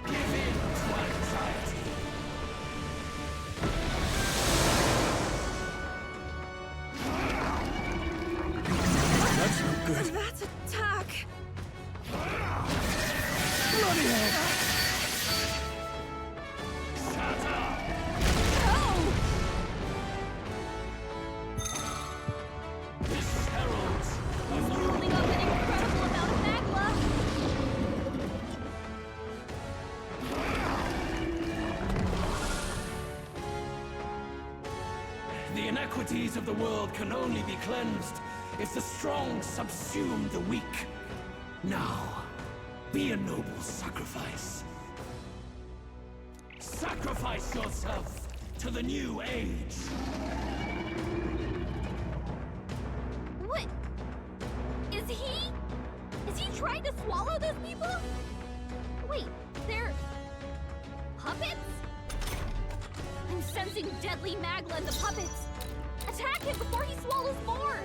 Give in to anxiety. That's no good. That attack! Bloody hell! This heralds a new Holding up an incredible amount of magma. The inequities of the world can only be cleansed if the strong subsume the weak. Now, be a noble sacrifice. Sacrifice yourself to the new age. What? Is he trying to swallow those people? Wait, they're puppets? I'm sensing deadly Magla in the puppets. Attack him before he swallows more!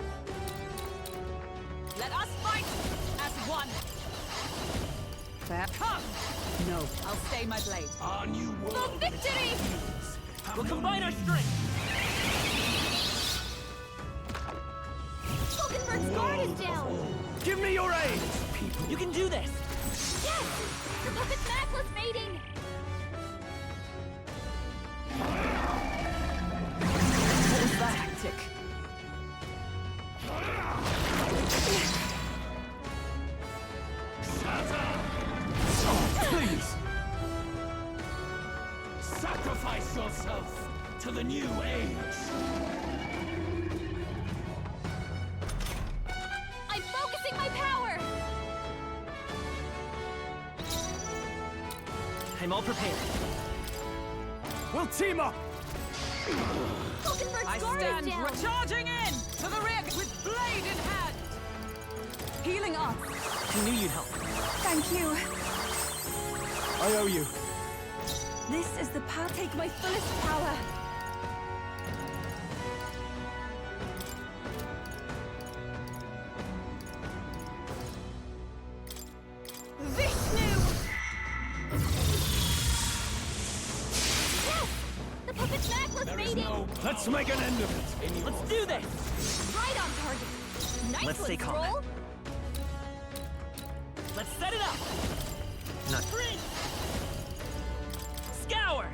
Let us fight as one! Fair. Come! No, I'll stay my blade. Our new world. For victory! We'll combine our strength! Falkenberg's guard is down! Give me your aid! You can do this! Yes! The puppet's Magla's mating! What was that tactic? Please! Sacrifice yourself to the new age! I'm focusing my power! I'm all prepared. We'll team up! Falkenberg's I guard stand is down! charging in! To the rear with blade in hand! Healing up! I knew you'd help. Thank you. I owe you. This is the path. Take my fullest power. Vishnu! Yes! The puppet's Magla's mating! Let's make an end of it. Let's do this! Right on target! Nice Let's one, stay calm. Stroll! Let's set it up! Not Sprint! Scour!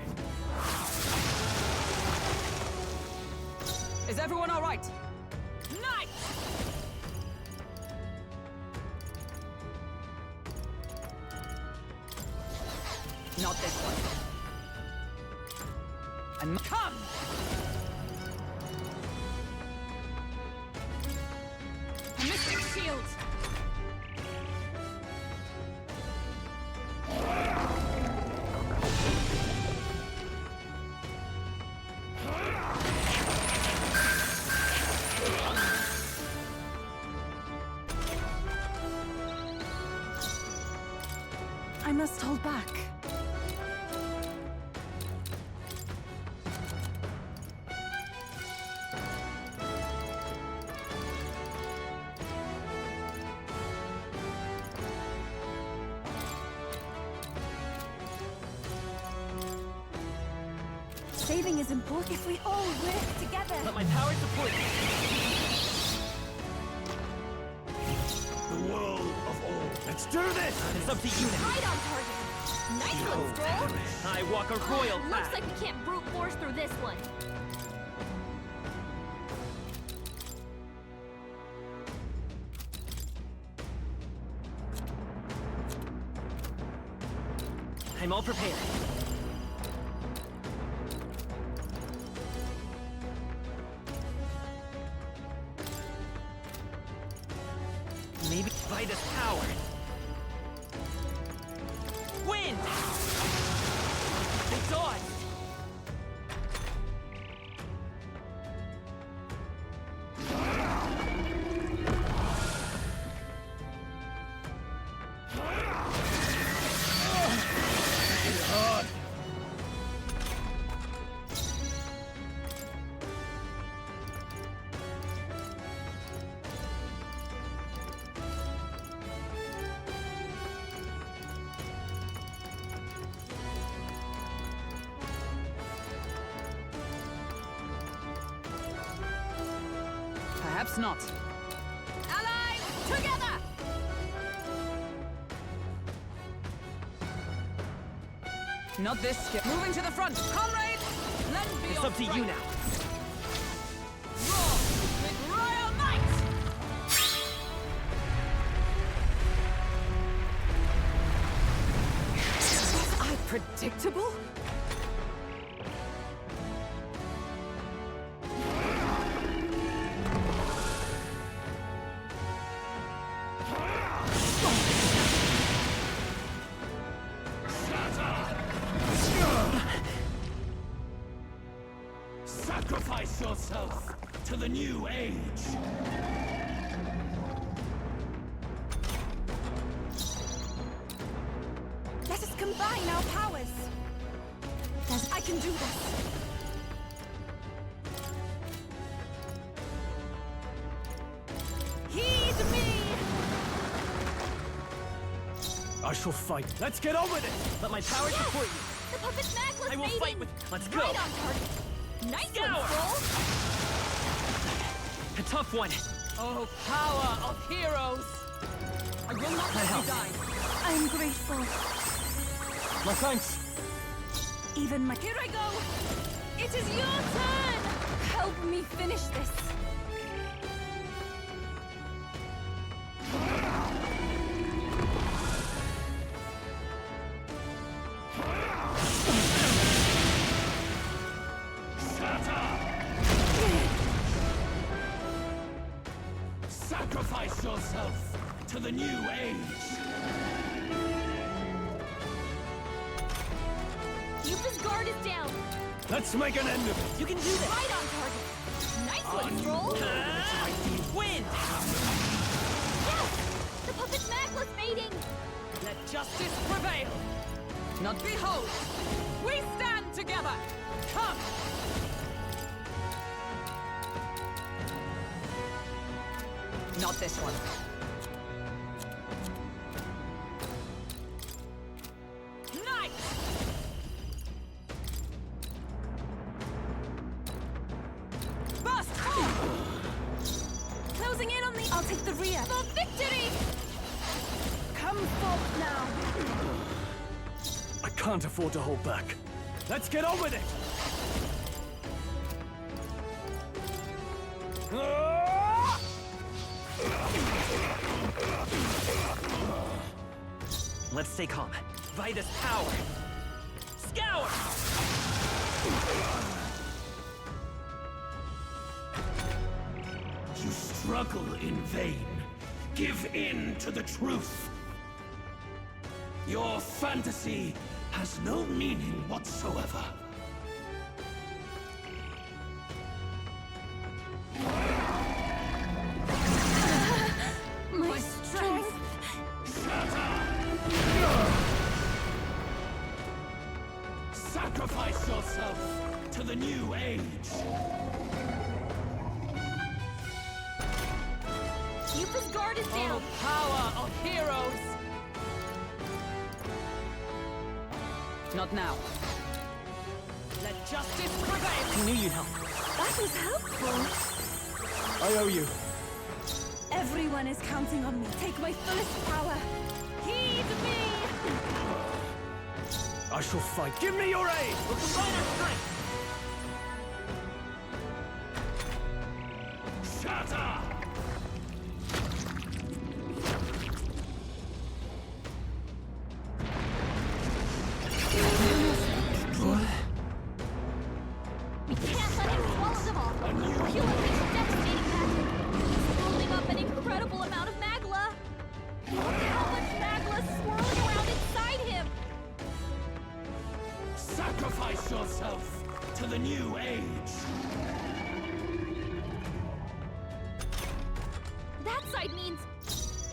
Is everyone all right? Nice! Not this one. And come! Mystic shield! I must hold back. Saving is important if we all work together. Let my power support you. The world of all. Let's do this! It's up to you now. Right on target! Nice one, Stroll! I walk a royal Looks path. like we can't brute force through this one. I'm all prepared. Maybe Vitus power. Wind! They dodged! Perhaps not. Allies, together! Not this skip. Moving to the front. Comrades, lend me It's your up to you strength. now. Roar with royal might! Was I predictable? Sacrifice yourself to the new age. Let us combine our powers. I can do this. Heed me! I shall fight. Let's get on with it! Let my power support you. The puppet's necklace I will mating. fight with... Let's go! Right on target. Nice one, Scour. Troll. A tough one. Oh, power of heroes! I will not let you die. I'm grateful. My thanks. Even my... Here I go! It is your turn! Help me finish this. Sacrifice yourself to the new age. Yupa's guard is down. Let's make an end of it. You can do this! Right on target. Nice one, Troll. Wind! Yes! The puppet's necklace mating. Let justice prevail. Not behold. We stand together. Come. Not this one. Nice! Burst forth! Closing in on the... I'll take the rear. For victory! Come forth now. I can't afford to hold back. Let's get on with it! Let's stay calm. Vitus power! Scour! You struggle in vain. Give in to the truth. Your fantasy has no meaning whatsoever. My strength. Sacrifice yourself to the new age. Yupa's guard is down. Oh, power of heroes! Not now. Let justice prevail! I knew you'd help. That was helpful. I owe you. Everyone is counting on me. Take my fullest power. Heed me! I shall fight. Give me your aid! We'll combine our strength! Shatter! We can't let him swallow them all. He'll unleash devastating magic. He's building up an incredible amount of magla. Look how much magla is swirling around inside him. Sacrifice yourself to the new age. That side means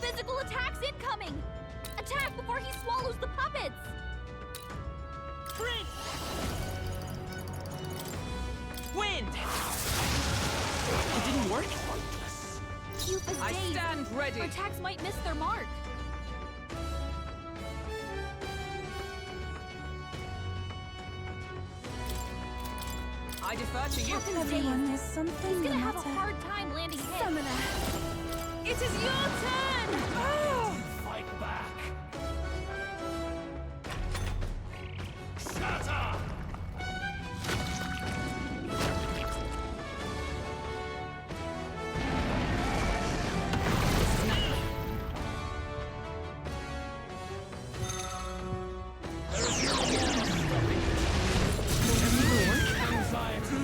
physical attacks incoming. Attack before he swallows the puppets. Freeze! Wind! It didn't work? Yupa's I dazed. stand ready. Her attacks might miss their mark. I defer to you. Captain Everyone dazed. is something He's gonna no have a matter. hard time landing hits. Summoner. It is your turn! Fight back. Shatter!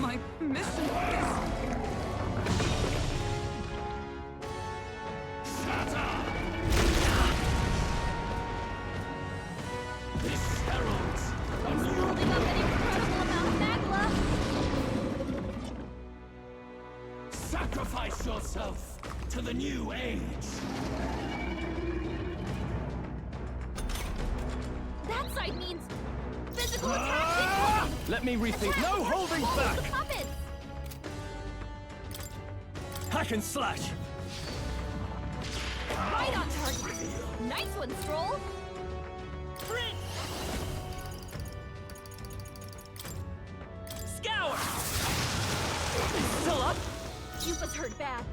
My mission is... Shatter! Sacrifice yourself to the new age. That side means physical attack incoming! Let me rethink. Attack No before holding he swallows back! the puppets! Hack and slash! Right on target! Nice one, Stroll! Scour! Still up? Yufa's hurt bad.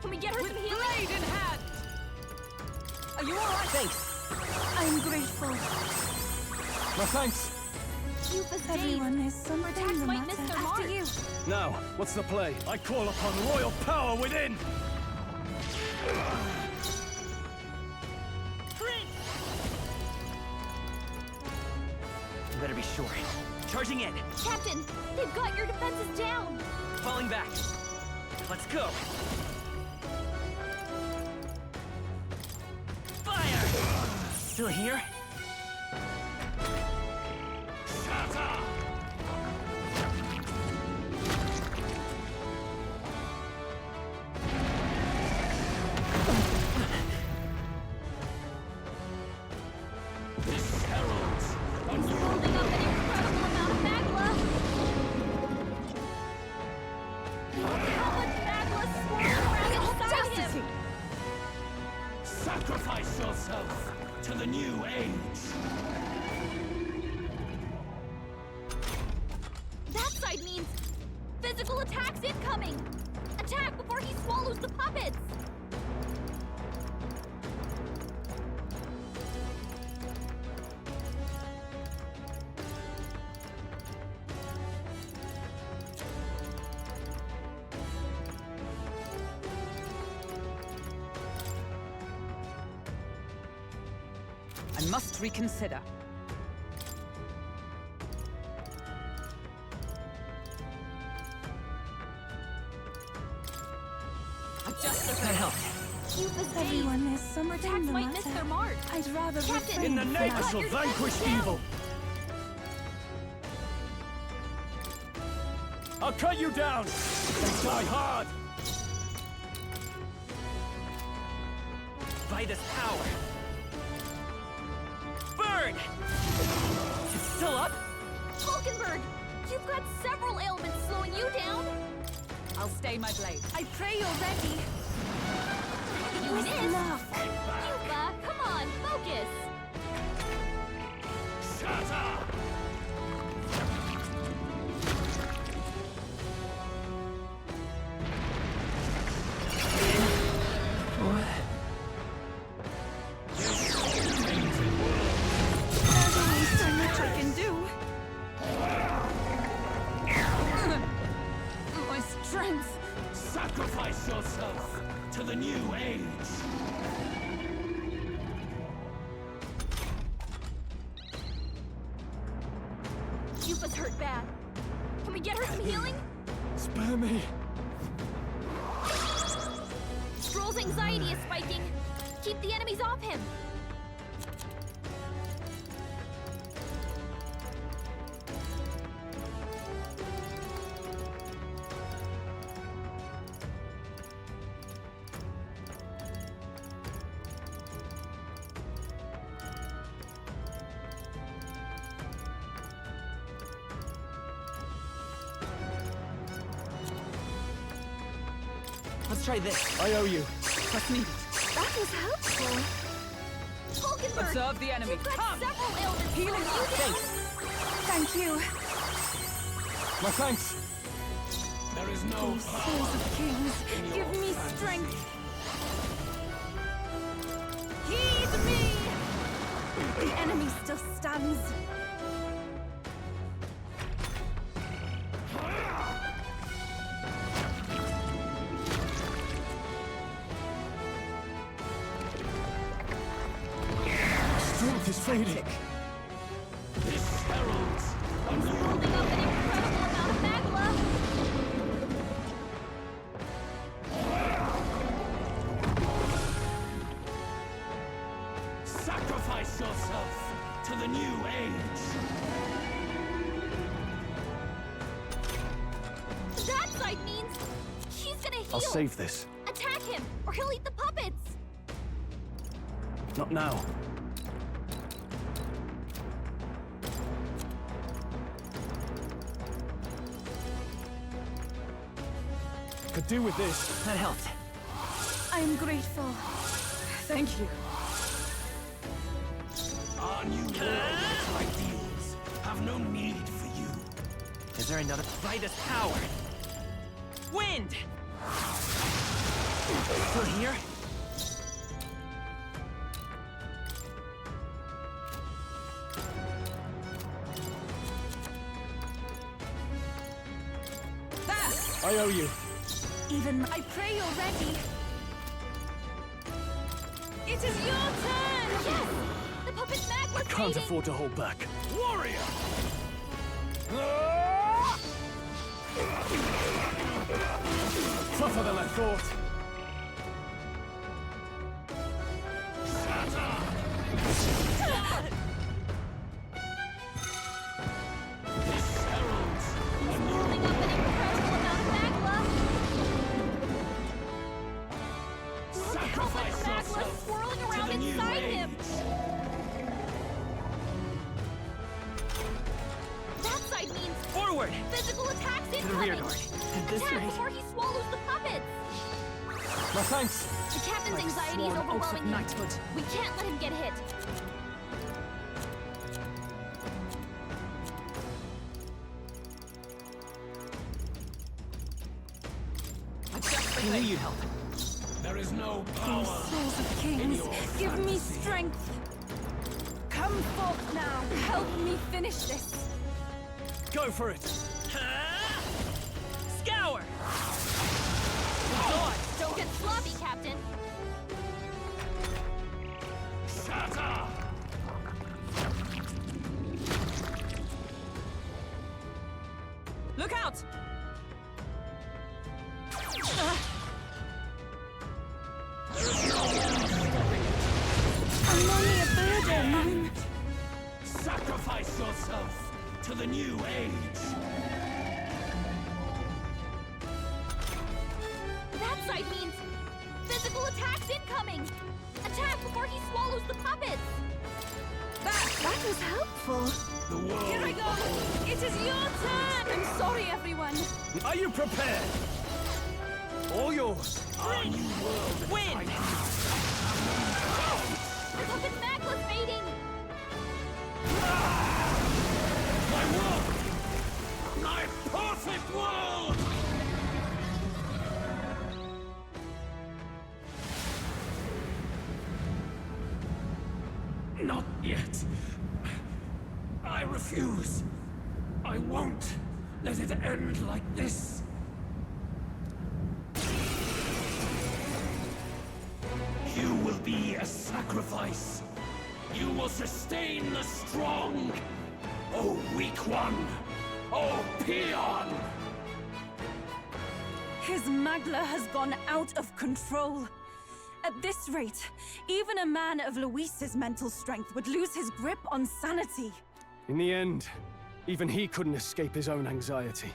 Can we get her With some healing? blade in hand! Are you alright? Thanks. I'm grateful. My thanks. Yufa's dazed. Everyone is something Attacks the might miss matter. their mark. After you. Now, what's the play? I call upon royal power within! You better be sure. Charging in. Captain, they've got your defenses down! Falling back. Let's go. Fire! Still here? Shatter! This heralds a He's new holding up an incredible amount of magma! Look how much magma swirls around inside him! Sacrifice yourself to the new age. That side means physical attacks incoming! Attack before he swallows the puppets! I must reconsider. Adjust That the helped. Yufa's dazed. Everyone is something Attacks the might miss matter. their mark. I'd rather Captain, refrain In the from name, I that. shall your vanquish defenses down. evil! I'll cut you down! And die hard! By this power. Burn! It's still up? Hulkenberg, you've got several ailments slowing you down. I'll stay my blade. I pray you're ready. You With missed. love. Yufa, come on, focus. Shatter! There's only so much I can do. My strength. Sacrifice yourself to the new age. Yufa's hurt bad. Can we get her some healing? Spare me! Stroll's anxiety is spiking. Keep the enemies off him. Let's try this. I owe you. Trust me. That was helpful. Hulkenberg, Observe the enemy. you've got Come! several ailments Healing slowing you down. Thank you. My thanks! There is no These souls of kings, give me strength. Heed me! The enemy still stands. Strength is fading. This heralds a new Holding up an incredible amount of magma. sacrifice yourself to the new age. That side means he's He's gonna heal! I'll save this. Attack him, or he'll eat the puppets! Not now. Could do with this. That helped. I'm grateful. Thank you. Our new world of ideals have no need for you. Is there another Vitus power? Wind! Still here? I owe you. Even I pray you're ready. It is your turn! Yes! The puppet mag I was can't fading! afford to hold back. Warrior! Tougher than I thought. This heralds a new Swirling up an incredible amount of magma! Look how much Sacrifice magma is yourself swirling to around the new inside age. him! That side means Forward! physical attacks To the rear incoming! guard. At this Attack rate, before he swallows the puppets! My thanks. The captain's like anxiety is sworn oaths of overwhelming him. knighthood. We can't let him get hit. I knew you'd help. There is no O power. souls of in kings, your give me fantasy. strength! Come forth now! Help me finish this! Go for it. Scour! Don't get sloppy, Captain. Shatter! Look out! I'm only a burden! Sacrifice yourself to the new age. That side means physical attacks incoming. Attack before he swallows the puppets. That was helpful! The world Here I go! It is your turn! I'm sorry, everyone! Are you prepared? All yours. our new world of Win! ideals. The puppet mag was fading. My world! My perfect world! Not yet. I refuse. I won't let it end like this. You will be a sacrifice. You will sustain the strong. Oh, weak one. Oh, peon. His Magla has gone out of control. At this rate, even a man of Luis's mental strength would lose his grip on sanity. In the end, even he couldn't escape his own anxiety.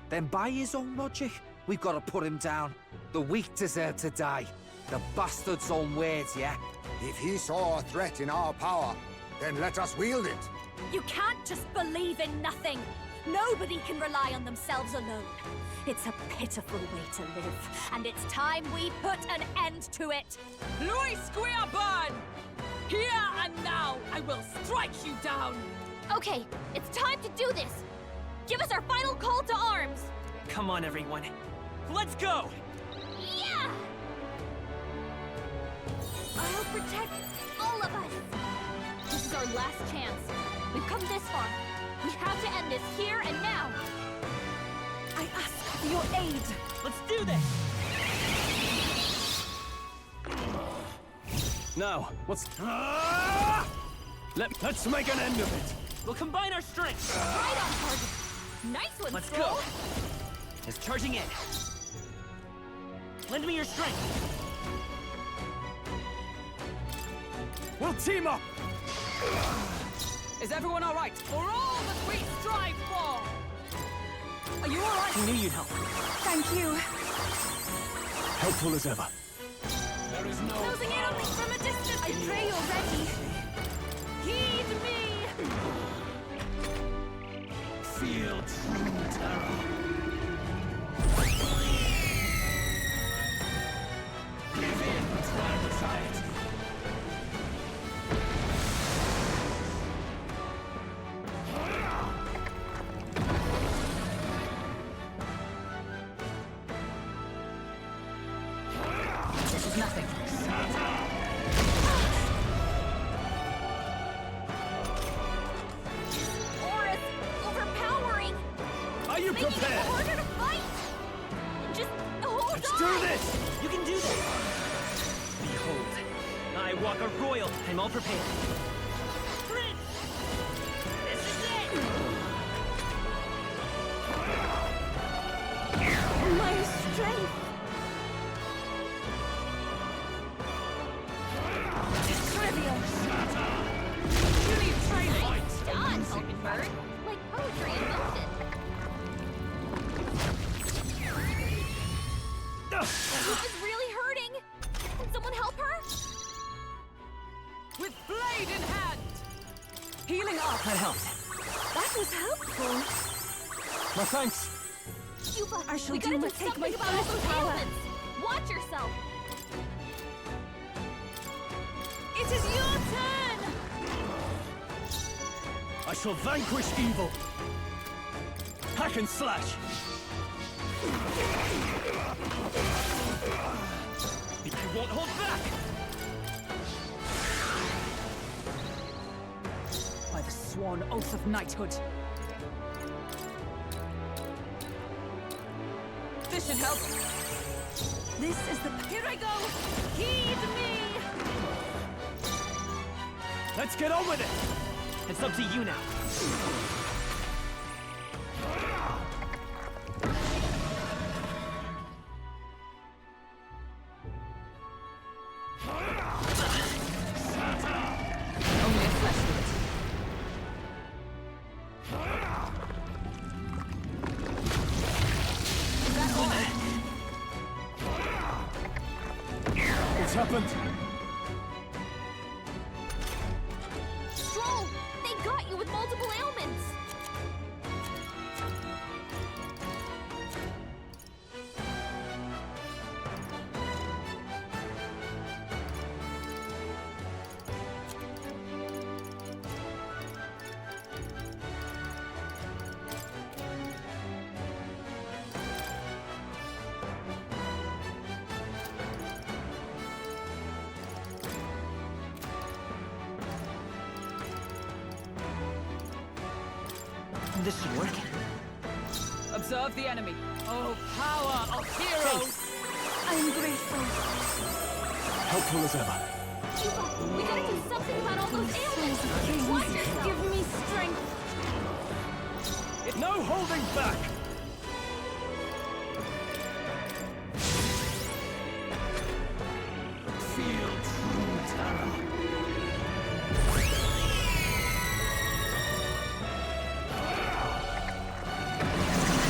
Then by his own logic, we've got to put him down. The weak deserve to die. The bastard's own words, yeah? If he saw a threat in our power, then let us wield it. You can't just believe in nothing. Nobody can rely on themselves alone. It's a pitiful way to live, and it's time we put an end to it. Luis Squeaburn! Here and now, I will strike you down! Okay, it's time to do this. Give us our final call to arms. Come on, everyone. Let's go! Yeah! I'll protect all of us. This is our last chance. We've come this far. We have to end this here and now. I ask for your aid. Let's do this! Now, what's... Let's make an end of it. We'll combine our strengths! Right on target. Nice one, Let's Stroll. go! It's charging in. Lend me your strength. We'll team up. Is everyone all right? For all that we strive for! Are you all right? I knew you'd help. Thank you. Helpful as ever. There is no Closing in on me from a distance! I pray you're ready! Heed me! feel true terror. Give in to my anxiety. This is nothing. Aura's overpowering! Are you Making it prepared? harder to fight! Just hold Let's on! do this! You can do this! Behold, I walk a royal. I'm all prepared. Prince! This is it! My strength! It's trivial! You need training. Nice done, Hulkenberg! Like poetry in motion! Luke is really hurting! Can someone help her? With blade in hand. Healing up. That helped. That was helpful. My thanks. Yuba, I shall we do gotta what do take my something about all first those power. ailments! Watch yourself! It is your turn! I shall vanquish evil. Hack and slash. I won't hold back! By the sworn oath of knighthood. This should help. This is the... Here I go! Heed me! Let's get on with it. It's up to you now. Only a flesh wound. Is that all? It's happened. Stroll! They got you with multiple ailments! This should work. Observe the enemy. Oh, power of heroes! I am grateful. Helpful as ever. Yuba, we gotta do something about all those ailments! Watch yourself! Give me strength. No holding back. Feel true terror.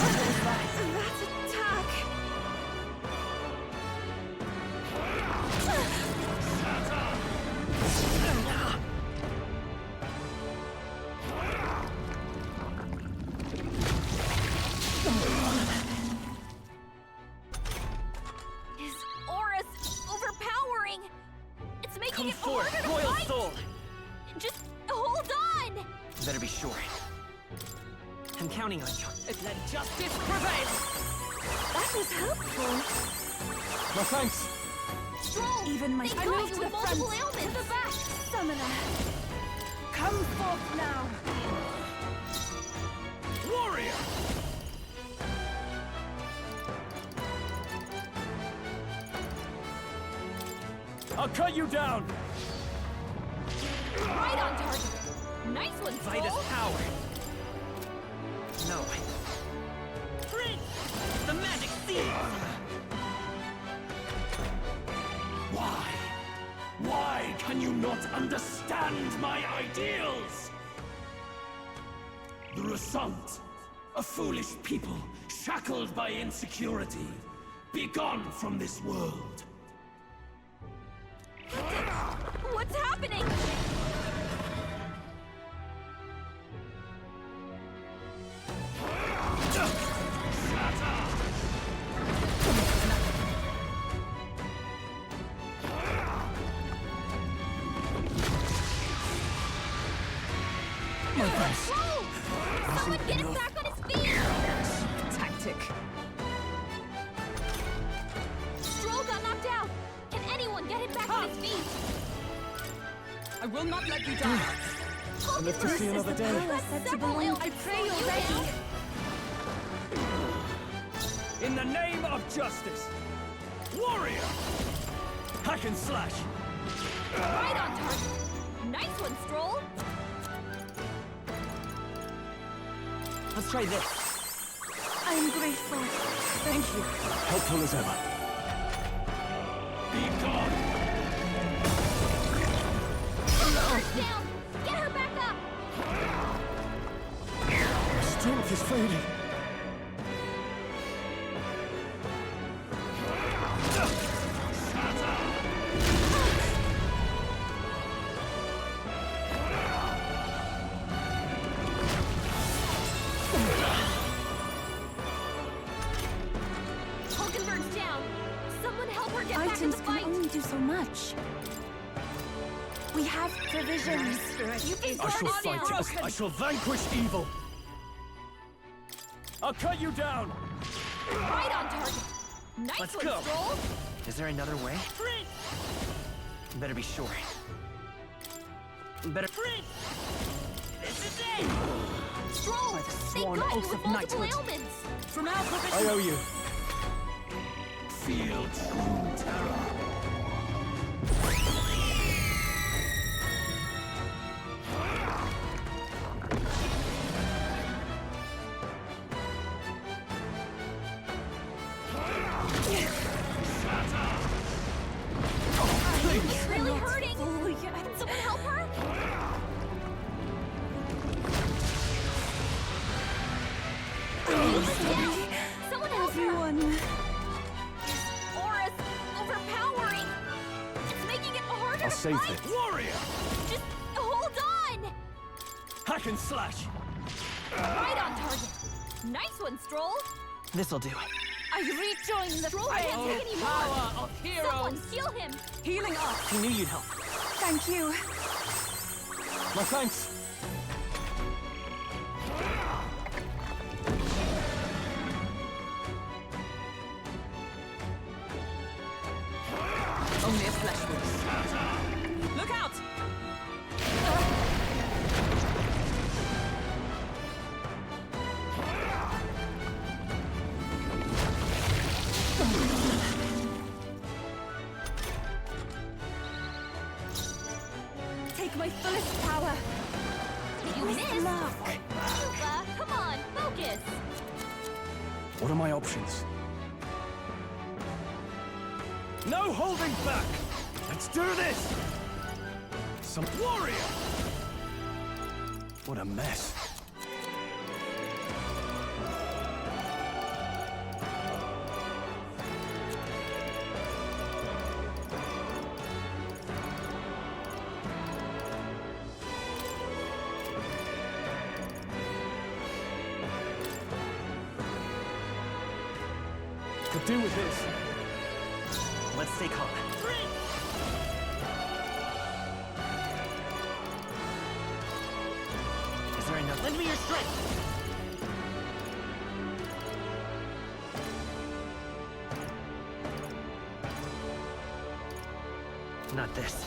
That attack! His aura's overpowering! It's making Come it forth, harder to royal fight! soul! Just hold on! You better be sure. I'm counting on you. Let justice prevail! That was helpful. My thanks. Stroll! Even my... They I got move you to with the multiple front. ailments! To the back. Summoner. Come forth now. Warrior. I'll cut you down. Right on target! Nice one, Vitus Stroll! power. No. Prince! The magic seed! Why? Why can you not understand my ideals? The Result, a foolish people shackled by insecurity, Be gone from this world. What's happening? Someone get him back on his feet! Tactic. Stroll got knocked out! Can anyone get him back on his feet? I will not let you die. I live to see another day. I pray you're ready! In the name of justice! Warrior! Hack and slash! Right on target! Nice one, Stroll! Let's try this. I'm grateful. Thank you. Helpful as ever. Be gone. Her down! Get her back up! Strength is fading. Hulkenberg's down! Someone help her get back in Items the can fight! only do so much. We have provisions. You can I shall burn fight down! it. I shall vanquish evil. I'll cut you down. Right on target! Nice Let's one, go. Stroll! Is there another way? Better be sure. Better. This is it! Stroll! I've They sworn got you oath with of multiple knighthood. ailments! From our I provision. owe you. Feel true terror. It's really hurting! Can someone help her? Someone help her! Everyone. This aura's overpowering! It's making it harder I'll to save fight! it. Warrior! Just hold on! Hack and slash! Right on target! Nice one, Stroll! This'll do. I rejoin the Stroll can't take any more! Power of heroes. Someone heal him! Healing up. He knew you'd help. Thank you. My thanks. Only a flesh wound. Look out! Take my fullest power. You With missed! luck. Lupa, come on, focus! What are my options? No holding back! Let's do this! Some warrior! What a mess. Could do with this. Let's stay calm. Is there enough? Lend me your strength! Not this.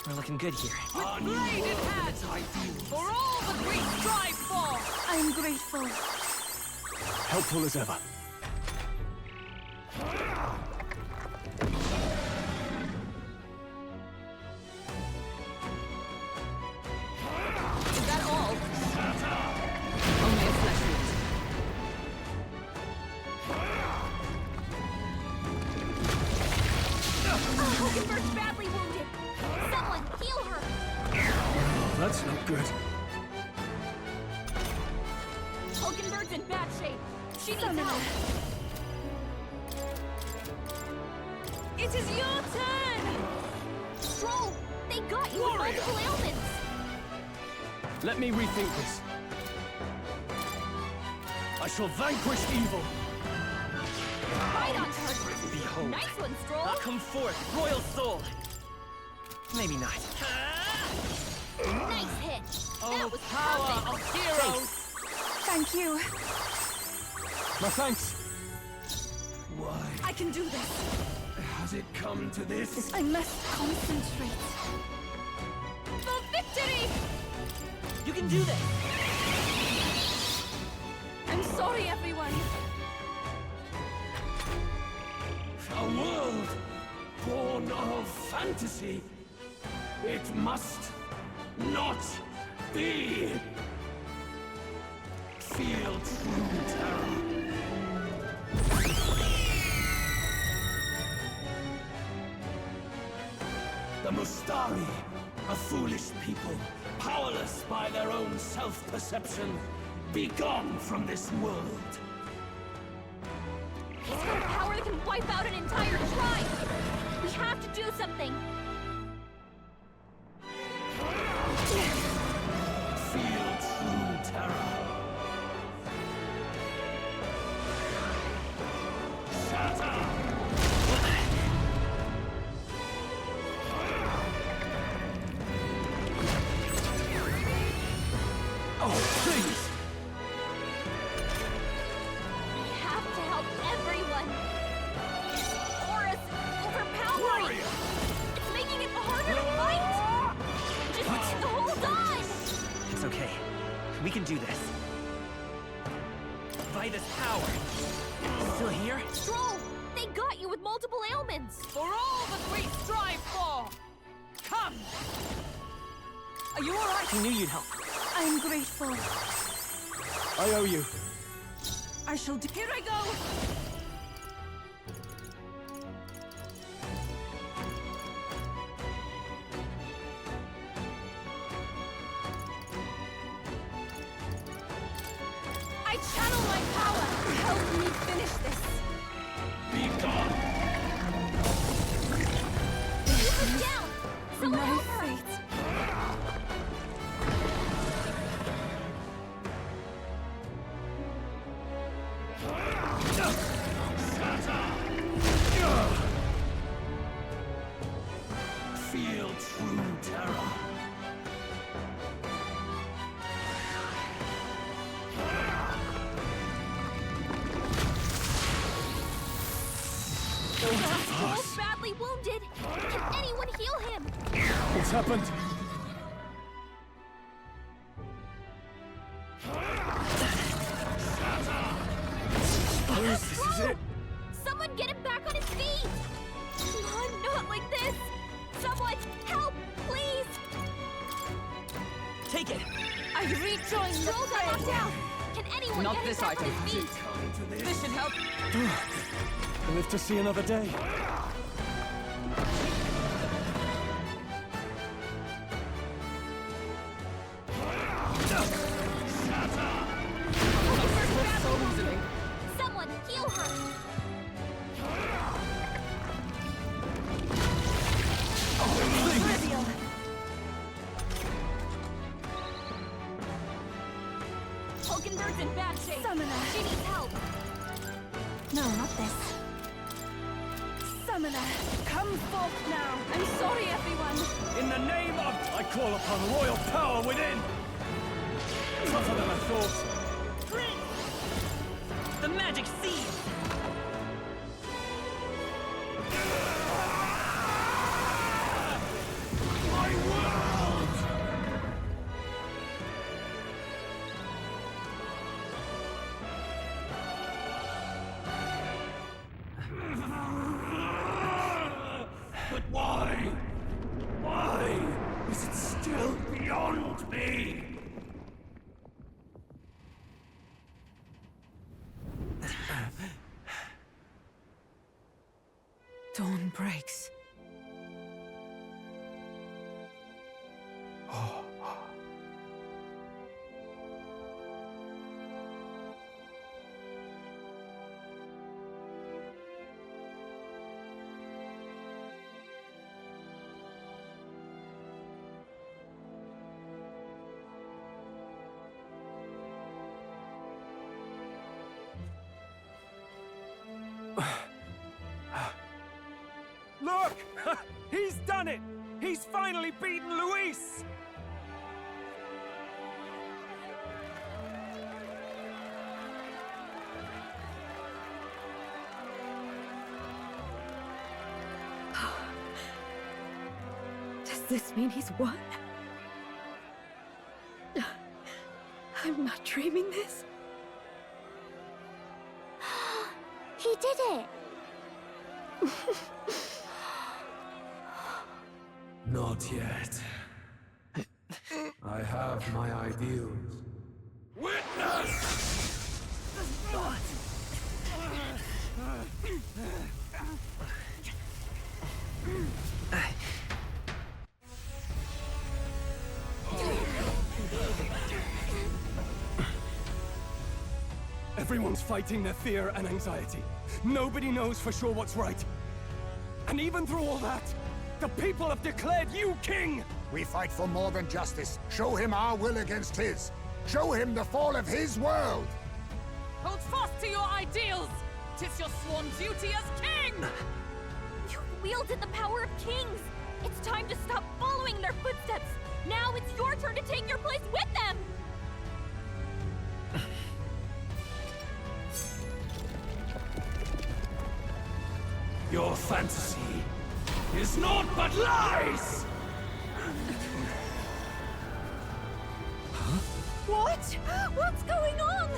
We're looking good here. With blade in hand. For all that we strive for. I'm grateful. Helpful as ever. Is that all? Only a flesh wound. Hulkenberg's badly wounded! Someone heal her! That's not good. Hulkenberg's in bad shape! She needs help! It is your turn! Stroll, they got you with multiple ailments! Let me rethink this. I shall vanquish evil. Right on target! Behold. Nice one, Stroll! Now come forth, royal soul! Maybe not. Nice hit! That was Power perfect! of heroes! Thank you. My thanks. Why I can do this. has it come to this? I must concentrate. For victory! You can do this! I'm sorry, everyone. A world born of fantasy. It must not be. Feel true terror. The Mustari, a foolish people, powerless by their own self-perception. Be gone from this world. He's got a power that can wipe out an entire tribe! We have to do something! Feel true terror. Shatter! Oh, please! We have to help everyone! This aura's overpowering! It's making it harder to fight! Just hold on! It's okay. We can do this. By this power. Still here? Stroll! They got you with multiple ailments! For all that we strive for! Come! Are you alright? I knew you'd help. I'm grateful. I owe you. I shall do. Here I go! I channel my power! Help me finish this! Be gone! Keep us down! Someone My help her! fate. Feel true terror. Stroll's badly wounded! Can anyone heal him? It's happened. Suppose this is it. Someone get him back on his feet! Come on, not like this! Someone, help, please! Take it! I rejoin the Stroll got knocked fray. out! Can anyone Not get him this back on item. his feet? Come to this. This should help. I live to see another day. Someone, heal her! Trivial. Hulkenberg's in bad shape! Summoner. She needs help! No, not this. Summoner, come forth now. I'm sorry, everyone. In the name of... I call upon royal power within! Tougher than I thought. The magic seed! My world! But why? Why is it still beyond me? Dawn breaks. finally beaten Luis! Does this mean he's won? I'm not dreaming this. He did it! Not yet. I have my ideals. Witness! Everyone's fighting their fear and anxiety. Nobody knows for sure what's right. And even through all that, the people have declared you king! We fight for more than justice. Show him our will against his. Show him the fall of his world! Hold fast to your ideals! 'Tis your sworn duty as king! You've wielded the power of kings! It's time to stop following their footsteps! Now it's your turn to take your place with them! Your fantasy is naught but lies! What? What's going on?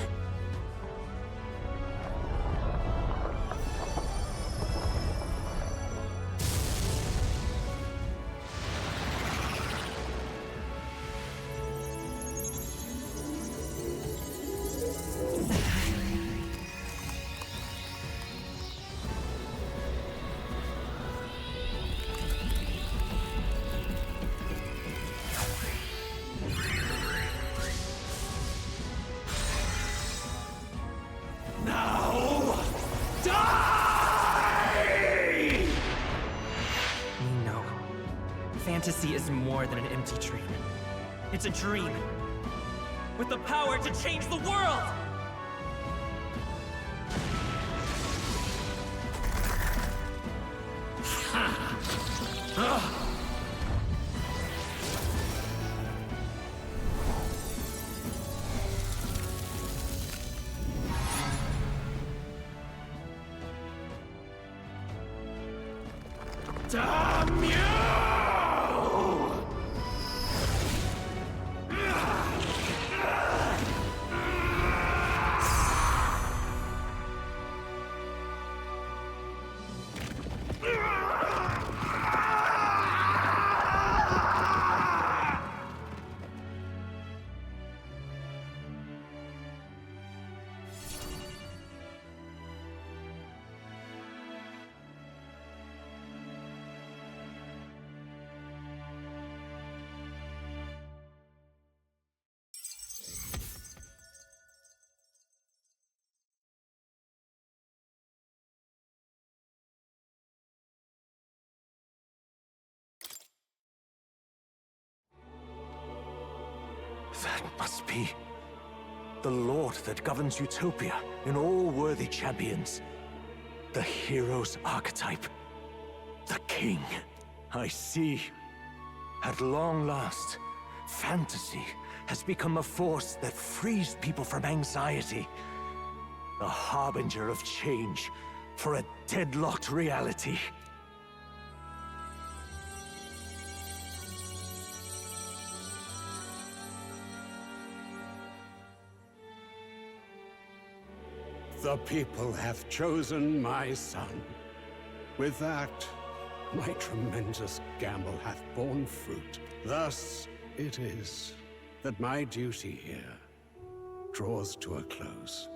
Fantasy is more than an empty dream. It's a dream with the power to change the world! Damn you! That must be the Lord that governs Utopia in all worthy champions. The hero's archetype. The king. I see. At long last, fantasy has become a force that frees people from anxiety. A harbinger of change for a deadlocked reality. The people have chosen my son. With that, my tremendous gamble hath borne fruit. Thus it is that my duty here draws to a close.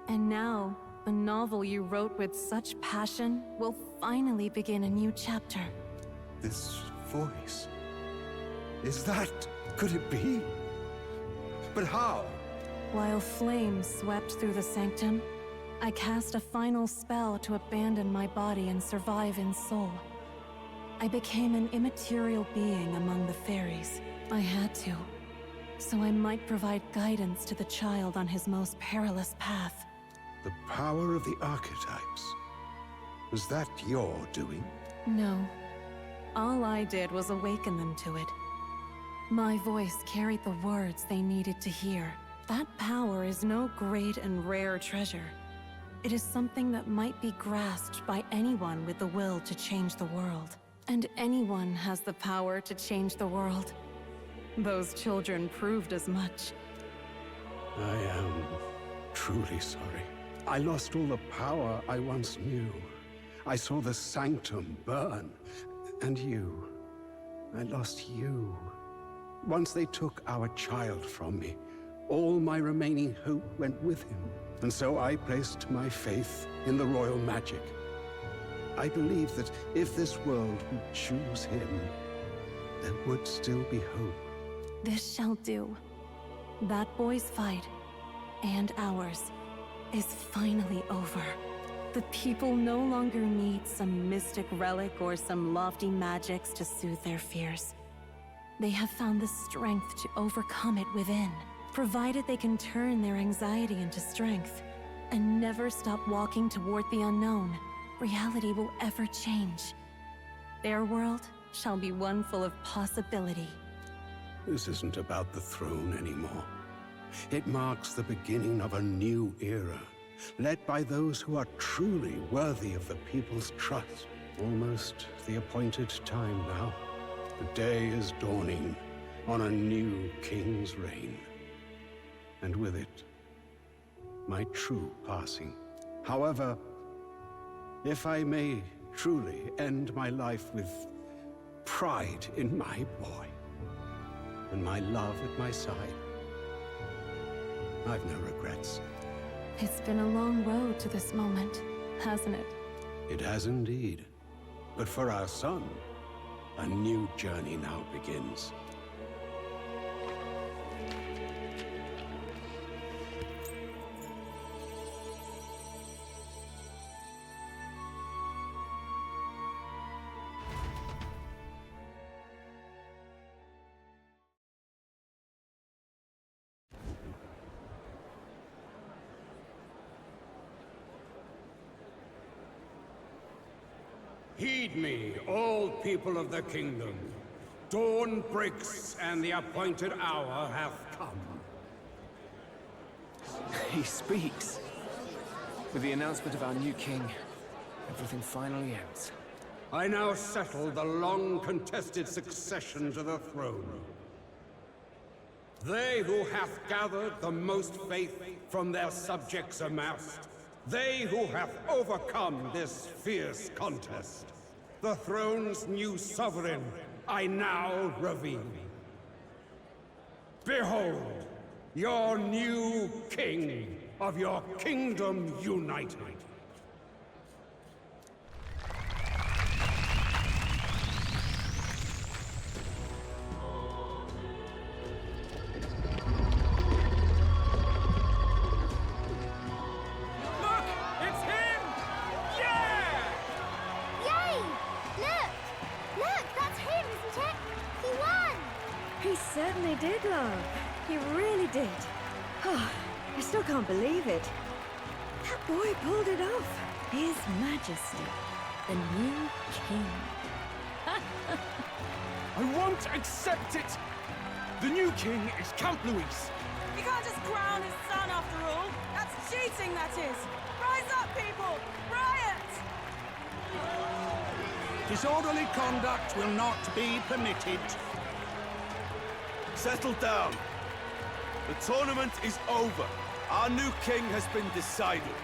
And now, a novel you wrote with such passion will finally begin a new chapter. This voice... could it be? But how? While flames swept through the sanctum, I cast a final spell to abandon my body and survive in soul. I became an immaterial being among the fairies. I had to, so I might provide guidance to the child on his most perilous path. The power of the archetypes. Was that your doing? No. All I did was awaken them to it. My voice carried the words they needed to hear. That power is no great and rare treasure. It is something that might be grasped by anyone with the will to change the world. And anyone has the power to change the world. Those children proved as much. I am truly sorry. I lost all the power I once knew. I saw the sanctum burn. And you. I lost you. Once they took our child from me, all my remaining hope went with him. And so I placed my faith in the royal magic. I believed that if this world would choose him, there would still be hope. This shall do. That boy's fight, and ours, is finally over. The people no longer need some mystic relic or some lofty magics to soothe their fears. They have found the strength to overcome it within, provided they can turn their anxiety into strength and never stop walking toward the unknown. Reality will ever change. Their world shall be one full of possibility. This isn't about the throne anymore. It marks the beginning of a new era, led by those who are truly worthy of the people's trust. Almost the appointed time now. The day is dawning on a new king's reign. And with it, my true passing. However, if I may truly end my life with pride in my boy, and my love at my side, I've no regrets. It's been a long road to this moment, hasn't it? It has indeed. But for our son, a new journey now begins. Heed me, all people of the kingdom. Dawn breaks, and the appointed hour hath come. He speaks. With the announcement of our new king, everything finally ends. I now settle the long-contested succession to the throne. They who hath gathered the most faith from their subjects amassed, they who have overcome this fierce contest, the throne's new sovereign, I now reveal. Behold, your new king of your kingdom united. Certainly did, love. He really did. Oh, I still can't believe it. That boy pulled it off. His Majesty, the new king. I won't accept it! The new king is Count Luis. You can't just crown his son after all. That's cheating, that is. Rise up, people! Riot! Disorderly conduct will not be permitted. Settle down. The tournament is over. Our new king has been decided,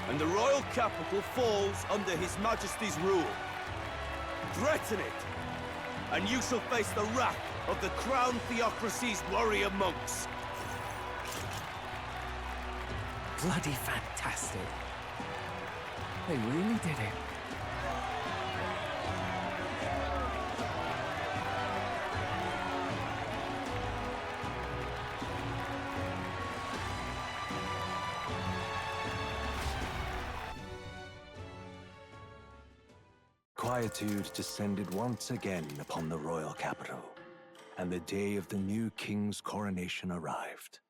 and the royal capital falls under His Majesty's rule. Threaten it, and you shall face the wrath of the Crown Theocracy's warrior monks. Bloody fantastic. They really did it. Quietude descended once again upon the royal capital, and the day of the new king's coronation arrived.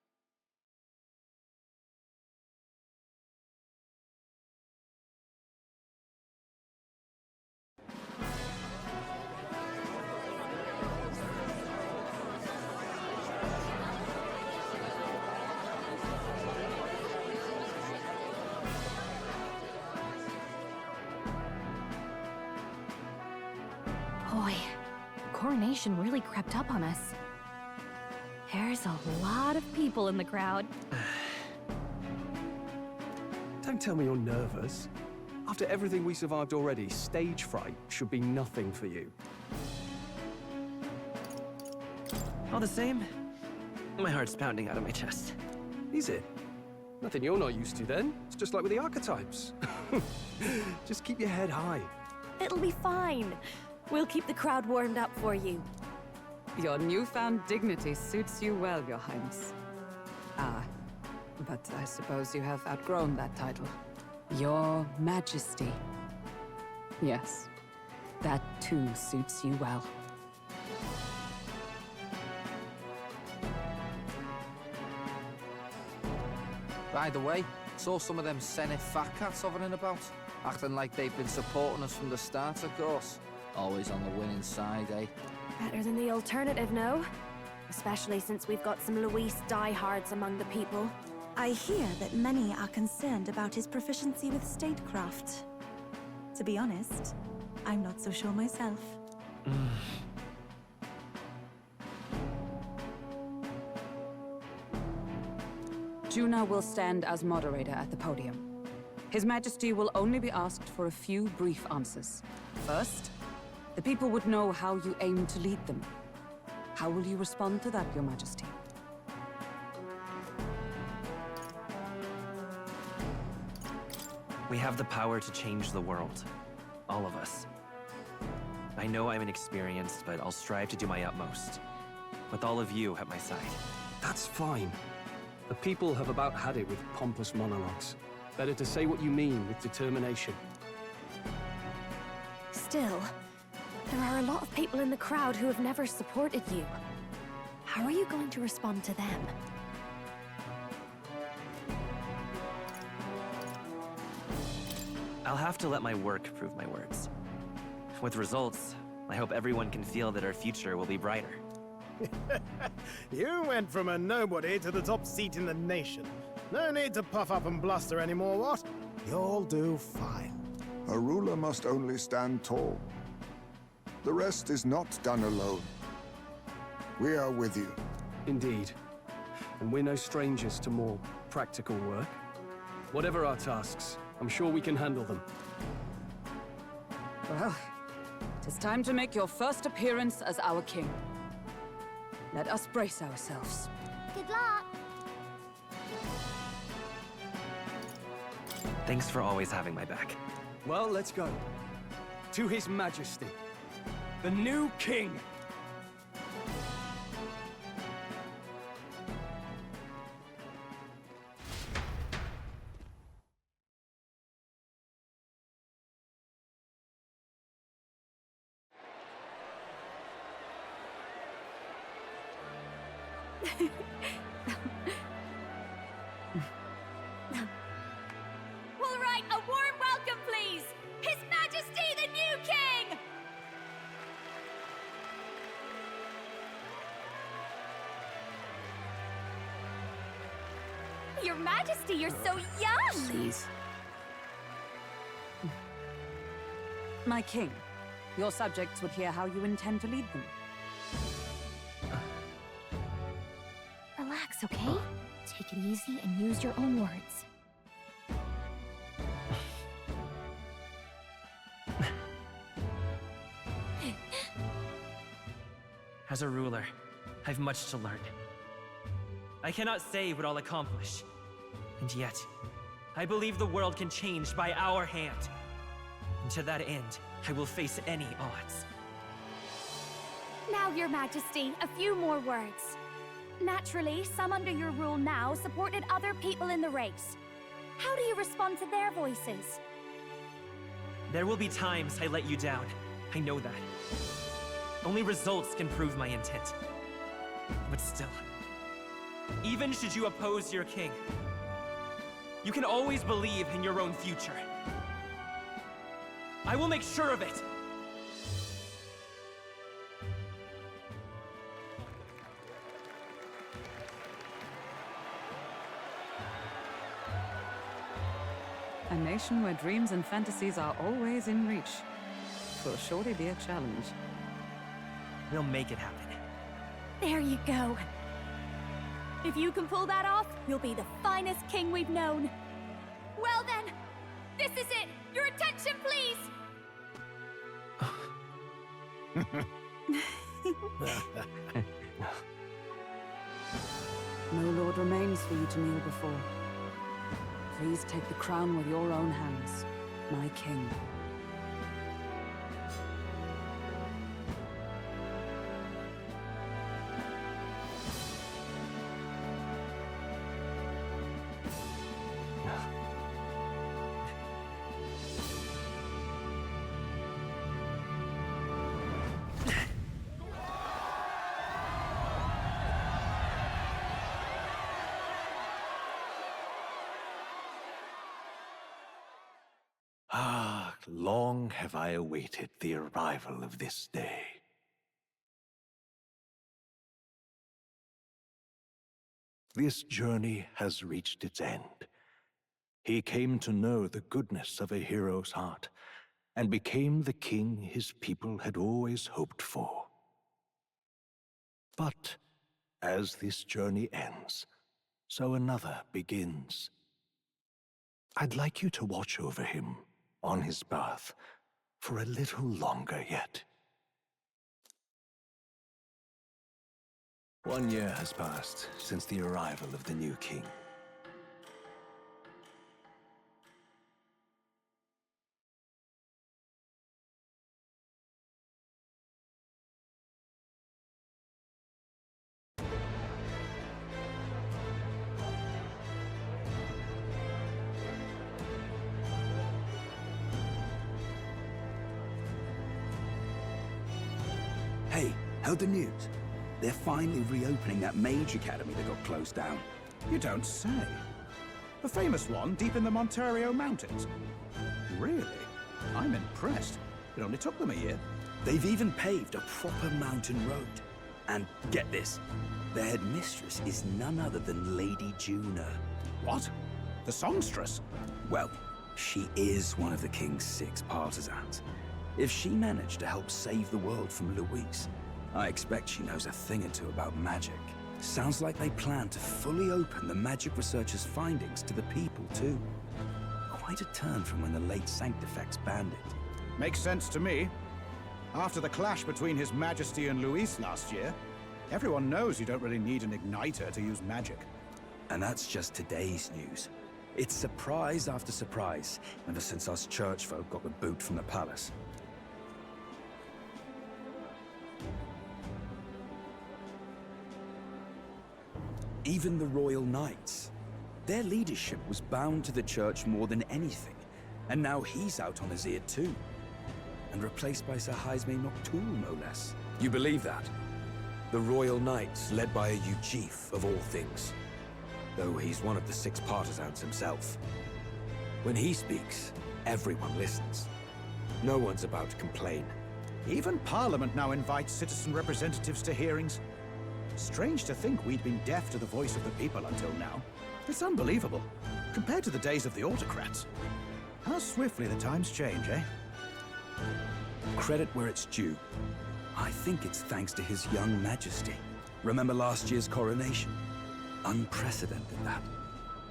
Boy, the coronation really crept up on us. There's a lot of people in the crowd. Don't tell me you're nervous. After everything we survived already, stage fright should be nothing for you. All the same, my heart's pounding out of my chest. Is it? Nothing you're not used to then. It's just like with the archetypes. Just keep your head high. It'll be fine. We'll keep the crowd warmed up for you. Your newfound dignity suits you well, Your Highness. Ah, but I suppose you have outgrown that title. Your Majesty. Yes, that too suits you well. By the way, saw some of them Senate fat cats hovering about, acting like they've been supporting us from the start, of course. Always on the winning side, eh? Better than the alternative, no? Especially since we've got some Luis diehards among the people. I hear that many are concerned about his proficiency with statecraft. To be honest, I'm not so sure myself. Juna will stand as moderator at the podium. His Majesty will only be asked for a few brief answers. First, the people would know how you aim to lead them. How will you respond to that, Your Majesty? We have the power to change the world. All of us. I know I'm inexperienced, but I'll strive to do my utmost. With all of you at my side. That's fine. The people have about had it with pompous monologues. Better to say what you mean with determination. Still, there are a lot of people in the crowd who have never supported you. How are you going to respond to them? I'll have to let my work prove my words. With results, I hope everyone can feel that our future will be brighter. You went from a nobody to the top seat in the nation. No need to puff up and bluster anymore, what? You'll do fine. A ruler must only stand tall. The rest is not done alone. We are with you. Indeed. And we're no strangers to more practical work. Whatever our tasks, I'm sure we can handle them. Well, it is time to make your first appearance as our king. Let us brace ourselves. Good luck! Thanks for always having my back. Well, let's go. To His Majesty, the new king! All right, a warm welcome, please! His Majesty, the new king! Your Majesty, you're so young! Please. My king, your subjects would hear how you intend to lead them. Relax, okay? Take it easy and use your own words. As a ruler, I've much to learn. I cannot say what I'll accomplish. And yet, I believe the world can change by our hand. And to that end, I will face any odds. Now, Your Majesty, a few more words. Naturally, some under your rule now supported other people in the race. How do you respond to their voices? There will be times I let you down. I know that. Only results can prove my intent. But still, even should you oppose your king, you can always believe in your own future. I will make sure of it! A nation where dreams and fantasies are always in reach will surely be a challenge. We'll make it happen. There you go. If you can pull that off, you'll be the finest king we've known. Well then, this is it! Your attention, please! No lord remains for you to kneel before. Please take the crown with your own hands, my king. Ah, long have I awaited the arrival of this day. This journey has reached its end. He came to know the goodness of a hero's heart, and became the king his people had always hoped for. But as this journey ends, so another begins. I'd like you to watch over him on his path for a little longer yet. 1 year has passed since the arrival of the new king. Hey, heard the news? They're finally reopening that mage academy that got closed down. You don't say. The famous one deep in the Monterio Mountains. Really? I'm impressed. It only took them a year. They've even paved a proper mountain road. And get this, their headmistress is none other than Lady Juna. What? The songstress? Well, she is one of the king's 6 partisans. If she managed to help save the world from Louise, I expect she knows a thing or two about magic. Sounds like they plan to fully open the magic researcher's findings to the people, too. Quite a turn from when the late Sanctifex banned it. Makes sense to me. After the clash between His Majesty and Luis last year, everyone knows you don't really need an igniter to use magic. And that's just today's news. It's surprise after surprise, ever since us church folk got the boot from the palace. Even the Royal Knights. Their leadership was bound to the church more than anything, and now he's out on his ear too. And replaced by Sir Haisme Noctul, no less. You believe that? The Royal Knights, led by a Uchief of all things. Though he's one of the 6 partisans himself. When he speaks, everyone listens. No one's about to complain. Even Parliament now invites citizen representatives to hearings. Strange to think we'd been deaf to the voice of the people until now. It's unbelievable, compared to the days of the autocrats. How swiftly the times change, eh? Credit where it's due. I think it's thanks to His young majesty. Remember last year's coronation? Unprecedented, that.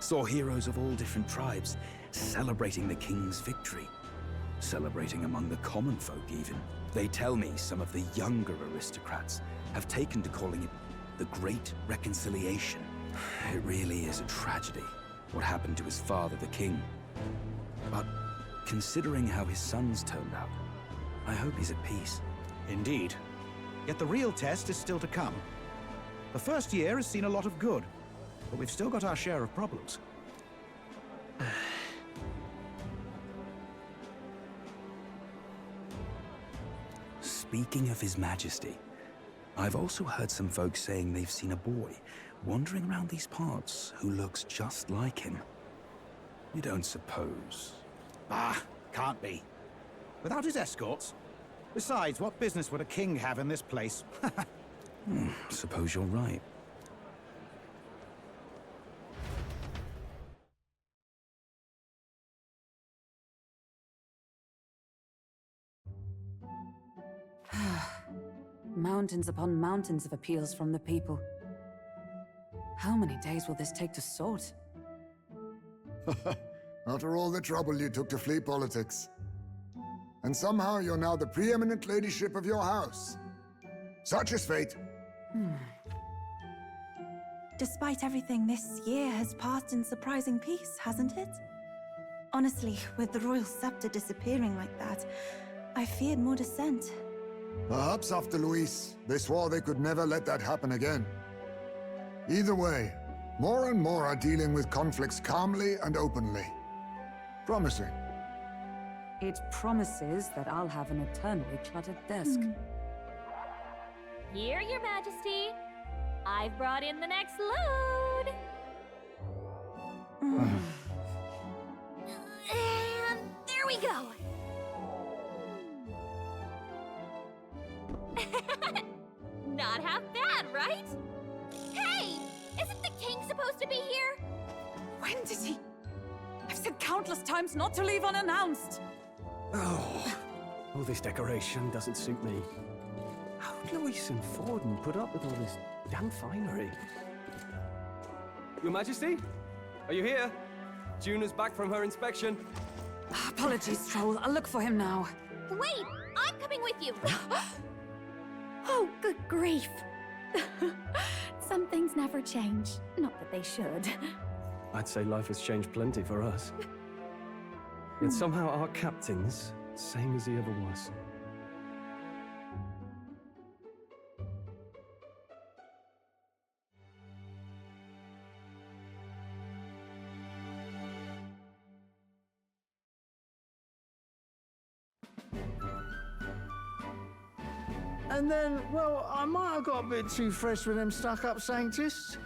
Saw heroes of all different tribes celebrating the king's victory. Celebrating among the common folk, even. They tell me some of the younger aristocrats have taken to calling it the Great Reconciliation. It really is a tragedy, what happened to his father, the king. But considering how his sons turned out, I hope he's at peace. Indeed. Yet the real test is still to come. The first year has seen a lot of good, but we've still got our share of problems. Speaking of His Majesty, I've also heard some folks saying they've seen a boy wandering around these parts who looks just like him. You don't suppose? Ah, can't be. Without his escorts? Besides, what business would a king have in this place? Suppose you're right. Mountains upon mountains of appeals from the people. How many days will this take to sort? After all the trouble you took to flee politics. And somehow you're now the preeminent ladyship of your house. Such is fate. Despite everything, this year has passed in surprising peace, hasn't it? Honestly, with the royal scepter disappearing like that, I feared more dissent. Perhaps after Luis, they swore they could never let that happen again. Either way, more and more are dealing with conflicts calmly and openly. Promising. It promises that I'll have an eternally cluttered desk. Here, Your Majesty. I've brought in the next load. And there we go. Not half bad, right? Hey! Isn't the king supposed to be here? When did he? I've said countless times not to leave unannounced. Oh, all this decoration doesn't suit me. How would Luis and Forden put up with all this damn finery? Your Majesty? Are you here? Juna's back from her inspection. Apologies, Troll. I'll look for him now. Wait! I'm coming with you! Oh, good grief. Some things never change. Not that they should. I'd say life has changed plenty for us. Yet somehow our captain's same as he ever was. And then, well, I might have got a bit too fresh with them stuck-up Sanctists.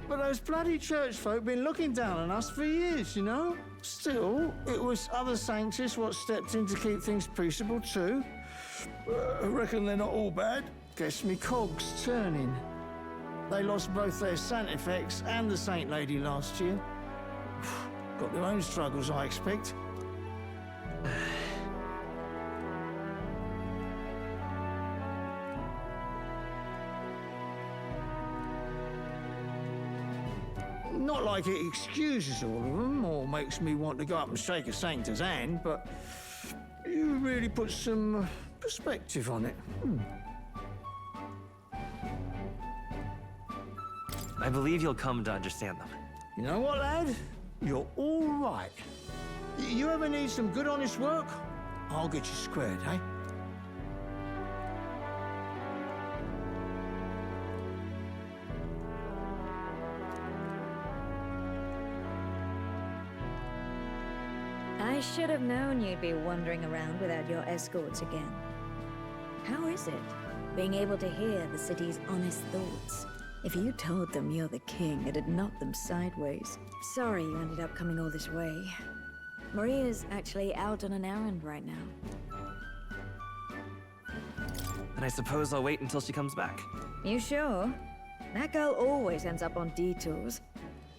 But those bloody church folk been looking down on us for years, you know? Still, it was other Sanctists what stepped in to keep things peaceable too. I reckon they're not all bad. Guess me cogs turning. They lost both their Santifex and the Saint Lady last year. Got their own struggles, I expect. Not like it excuses all of them or makes me want to go up and shake a sanctor's hand, but you really put some perspective on it. I believe you'll come to understand them. You know what, lad? You're all right. You ever need some good, honest work? I'll get you squared, eh? I should have known you'd be wandering around without your escorts again. How is it, being able to hear the city's honest thoughts? If you told them you're the king, it'd knock them sideways. Sorry you ended up coming all this way. Maria's actually out on an errand right now. And I suppose I'll wait until she comes back. You sure? That girl always ends up on detours.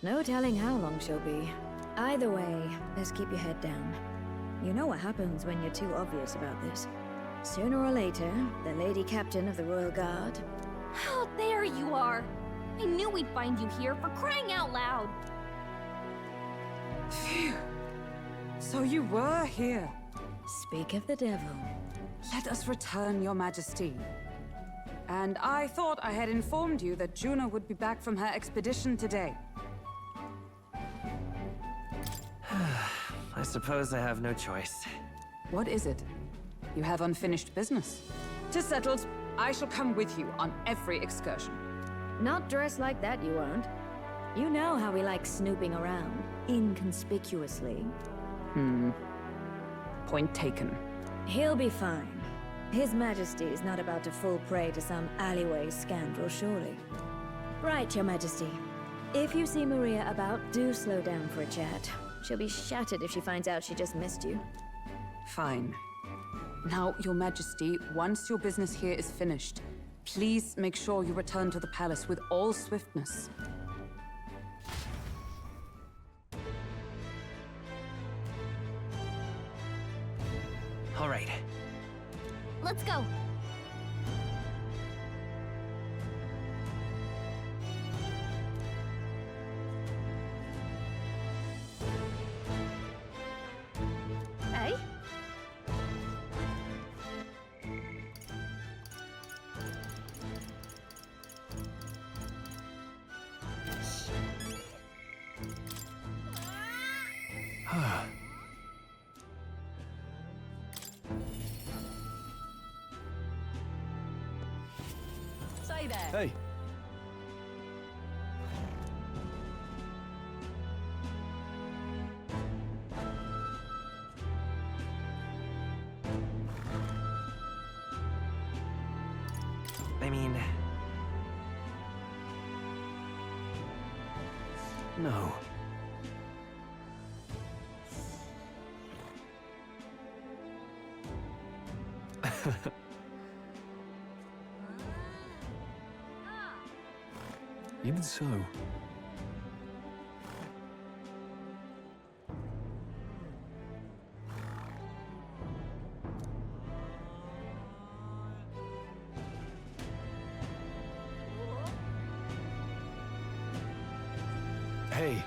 No telling how long she'll be. Either way, let's keep your head down. You know what happens when you're too obvious about this. Sooner or later, the Lady Captain of the Royal Guard... Oh, there you are! I knew we'd find you here, for crying out loud! Phew. So you were here. Speak of the devil. Let us return, Your Majesty. And I thought I had informed you that Juna would be back from her expedition today. I suppose I have no choice. What is it? You have unfinished business. 'Tis settled. I shall come with you on every excursion. Not dressed like that, you won't. You know how we like snooping around, inconspicuously. Point taken. He'll be fine. His Majesty is not about to fall prey to some alleyway scandal, surely. Right, Your Majesty. If you see Maria about, do slow down for a chat. She'll be shattered if she finds out she just missed you. Fine. Now, Your Majesty, once your business here is finished, please make sure you return to the palace with all swiftness. All right. Let's go! Say there. Hey. I mean... no. Even so. Hey.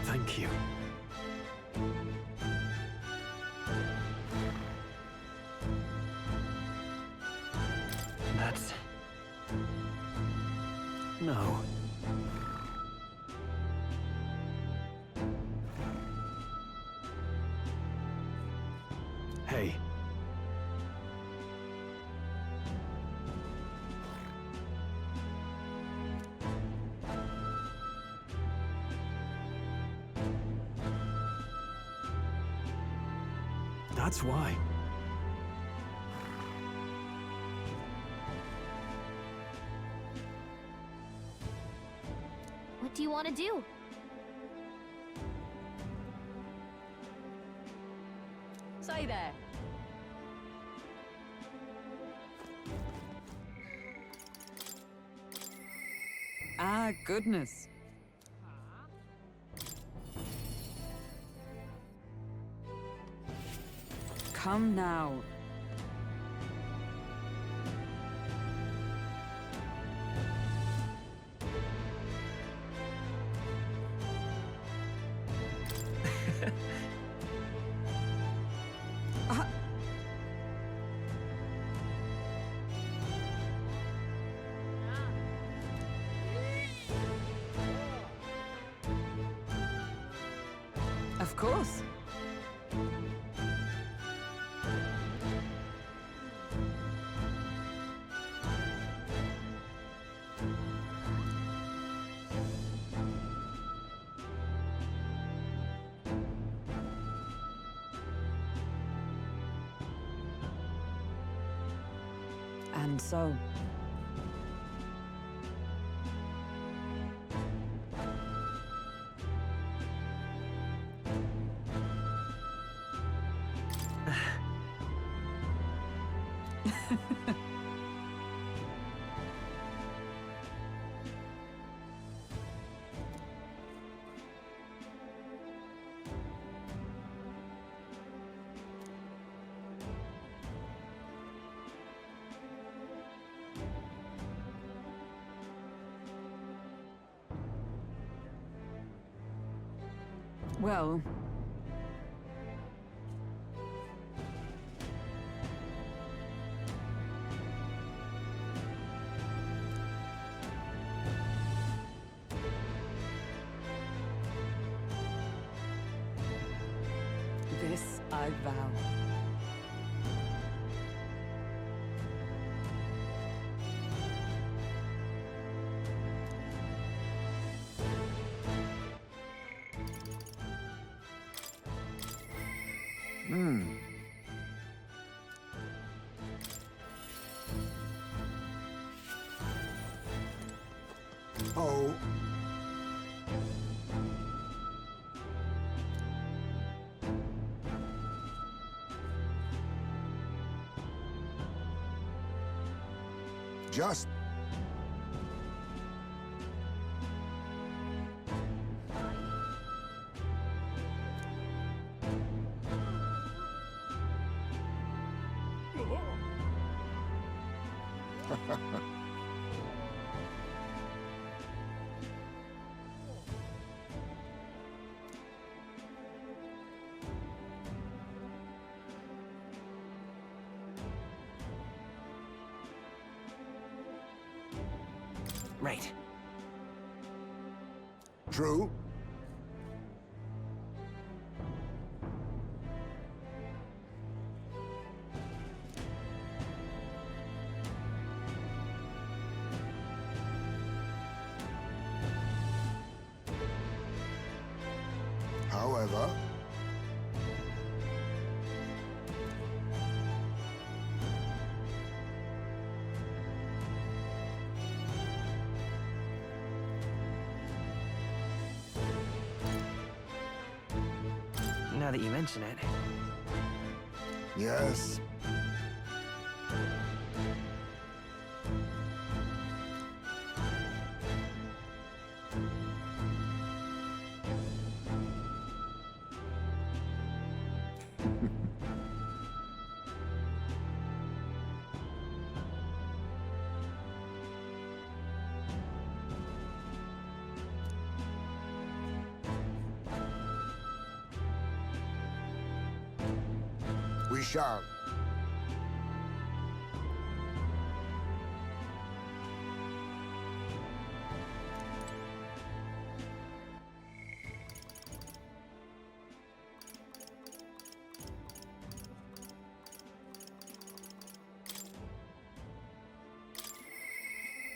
Thank you. That's... no. Hey. That's why. What do you want to do? Say there. Ah, goodness. Come now. Of course. And so... Well... This I vow. Oh. Just... Right. True. However, Now that you mention it. yes. We shall.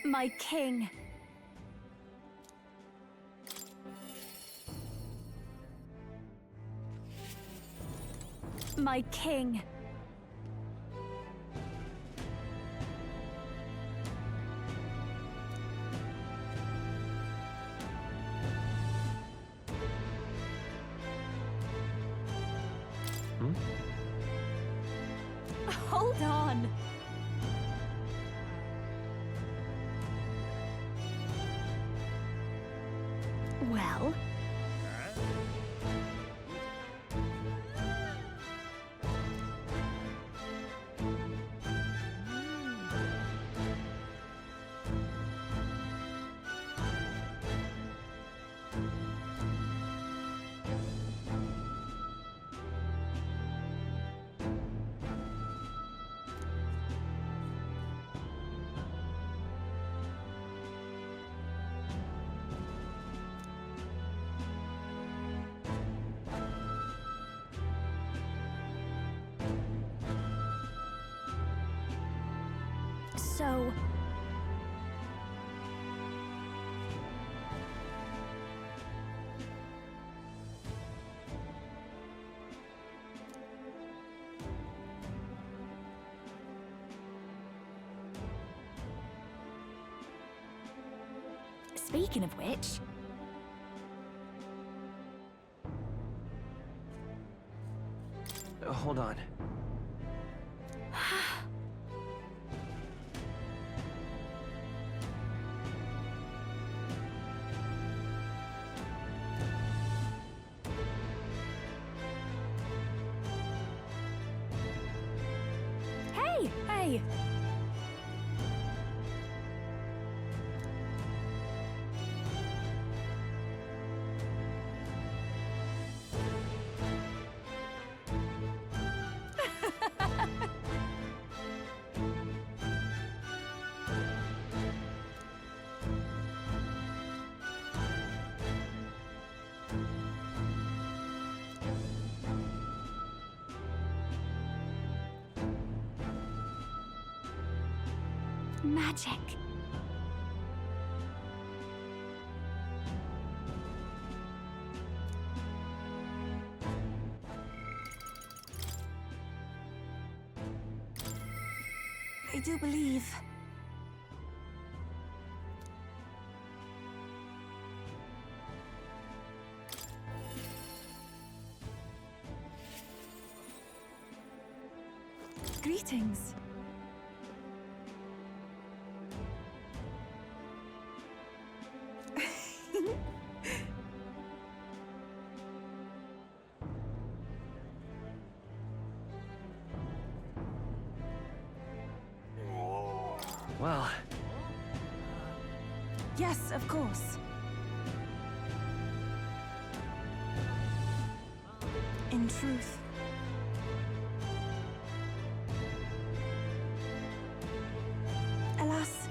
My king. My king. Hold on. Well? So... Speaking of which... Hold on. Hey! Hey! Magic. I do believe... Greetings. Well... Yes, of course. In truth... Alas...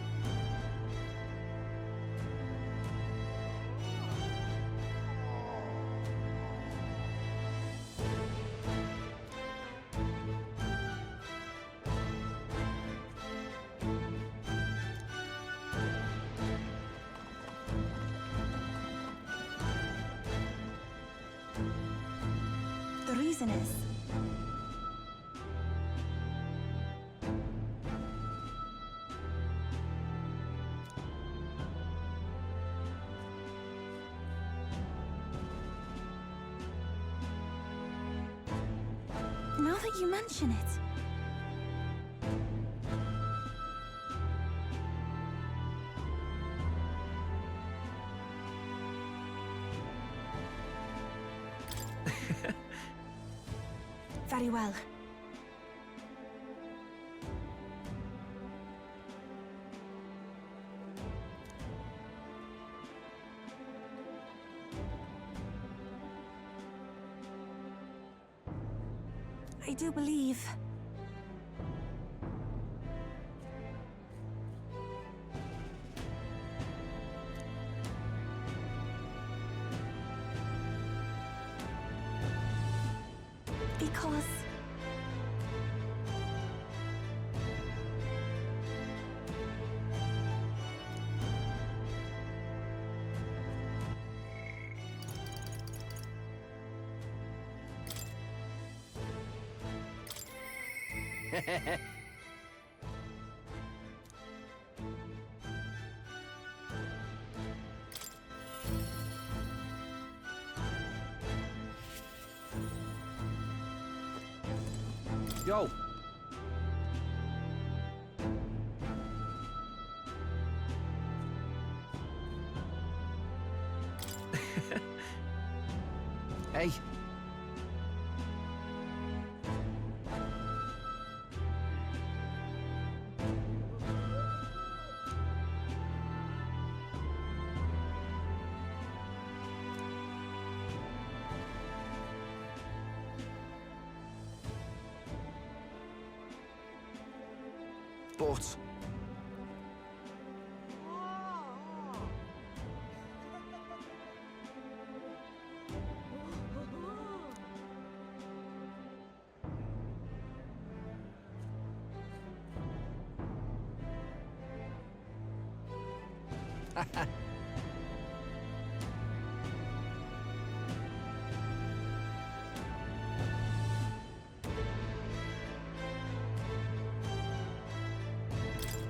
reason is. Now that you mention it. Very well. I do believe. Because Yo. Hey. But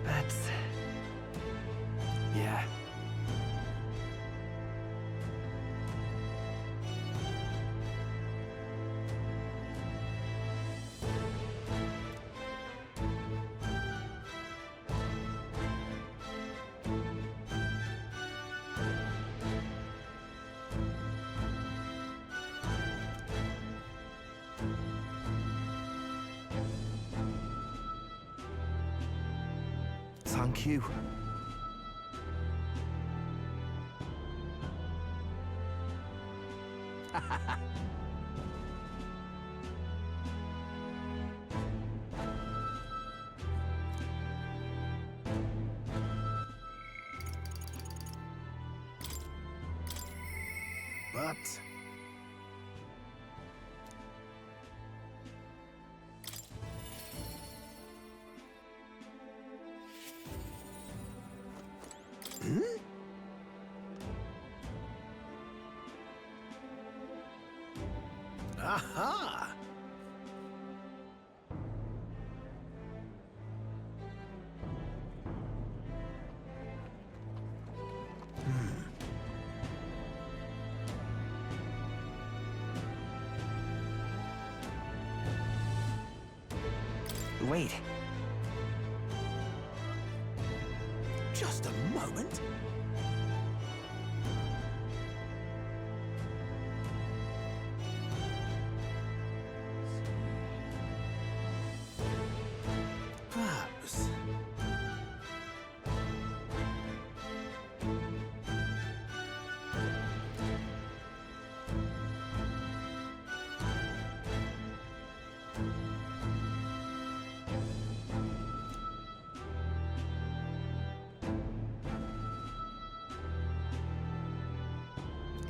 that's... yeah. Thank you. But aha! Wait. Just a moment. Perhaps.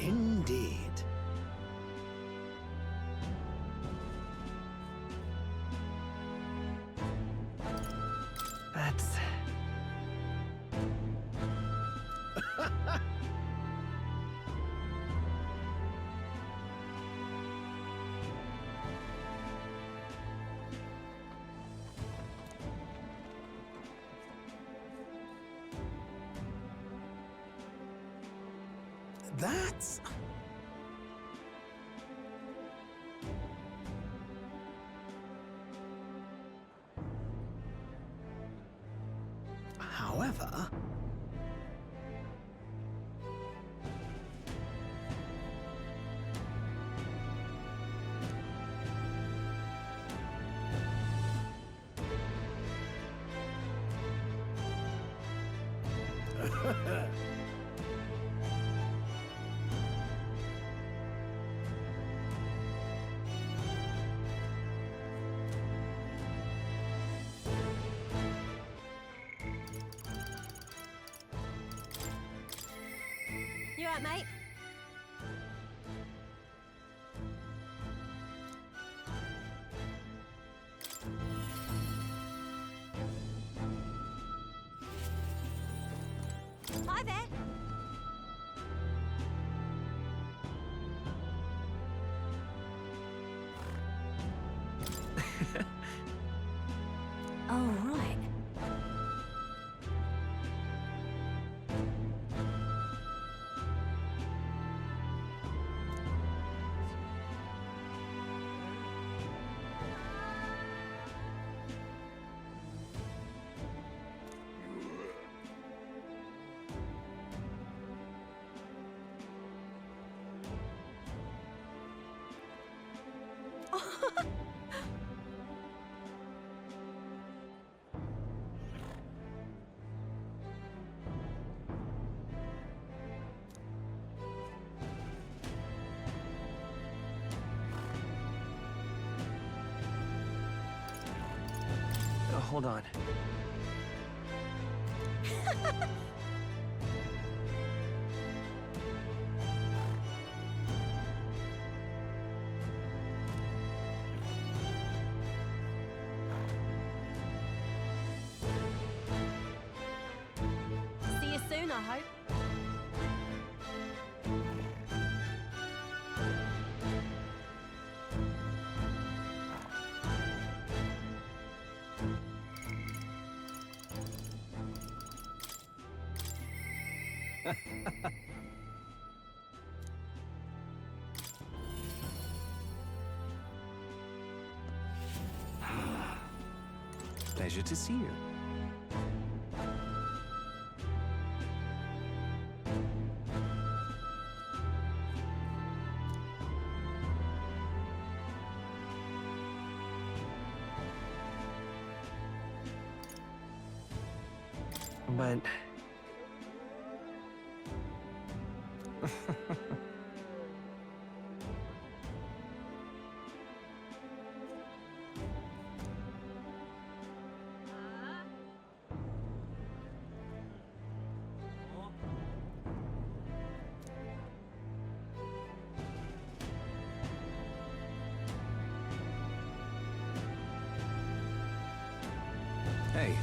Indeed. That's... That's... However... You alright, mate? Hi there. Oh, right. Hold on. See you soon, I hope. Pleasure to see you. But... Hey.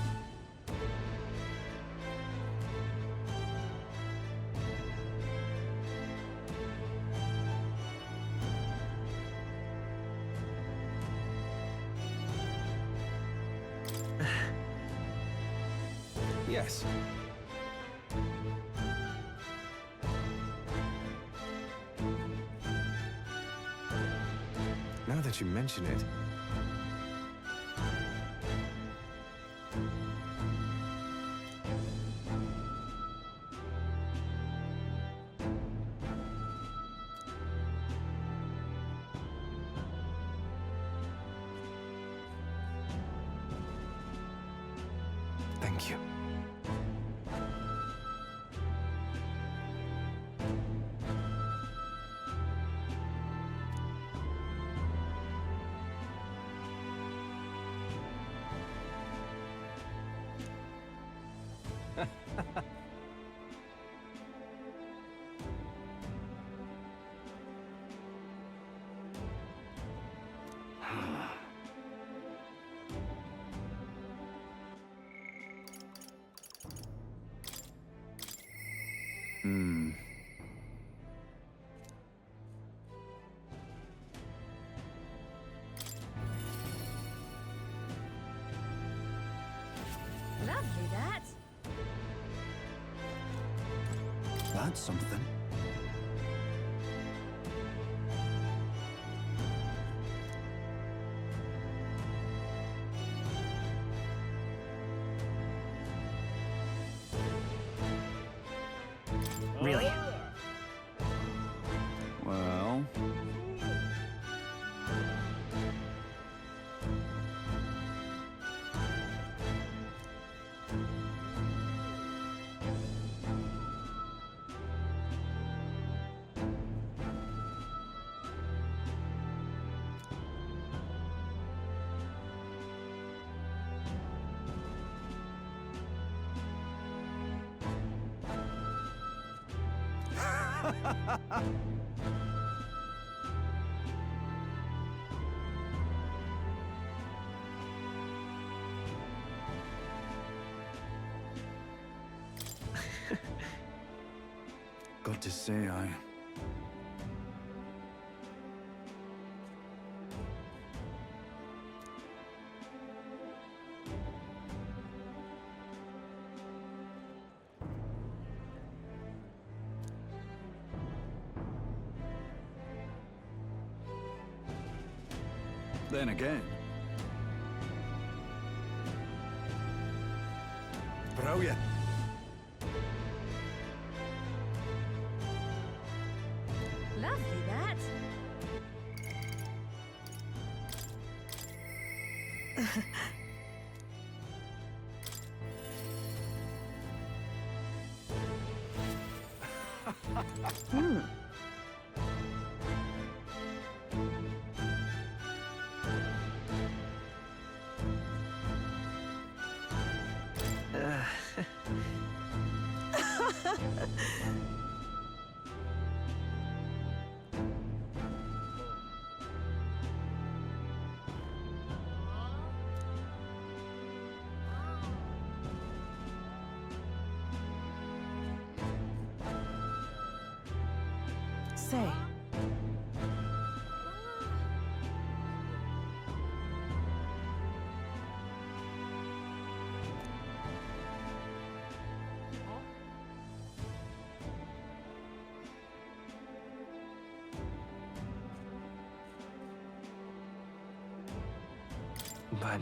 Yes. Now that you mention it... Thank you. Hmm. Lovely, that. That's something. Got to say, Then again... Brilliant. Lovely, that. Say. But...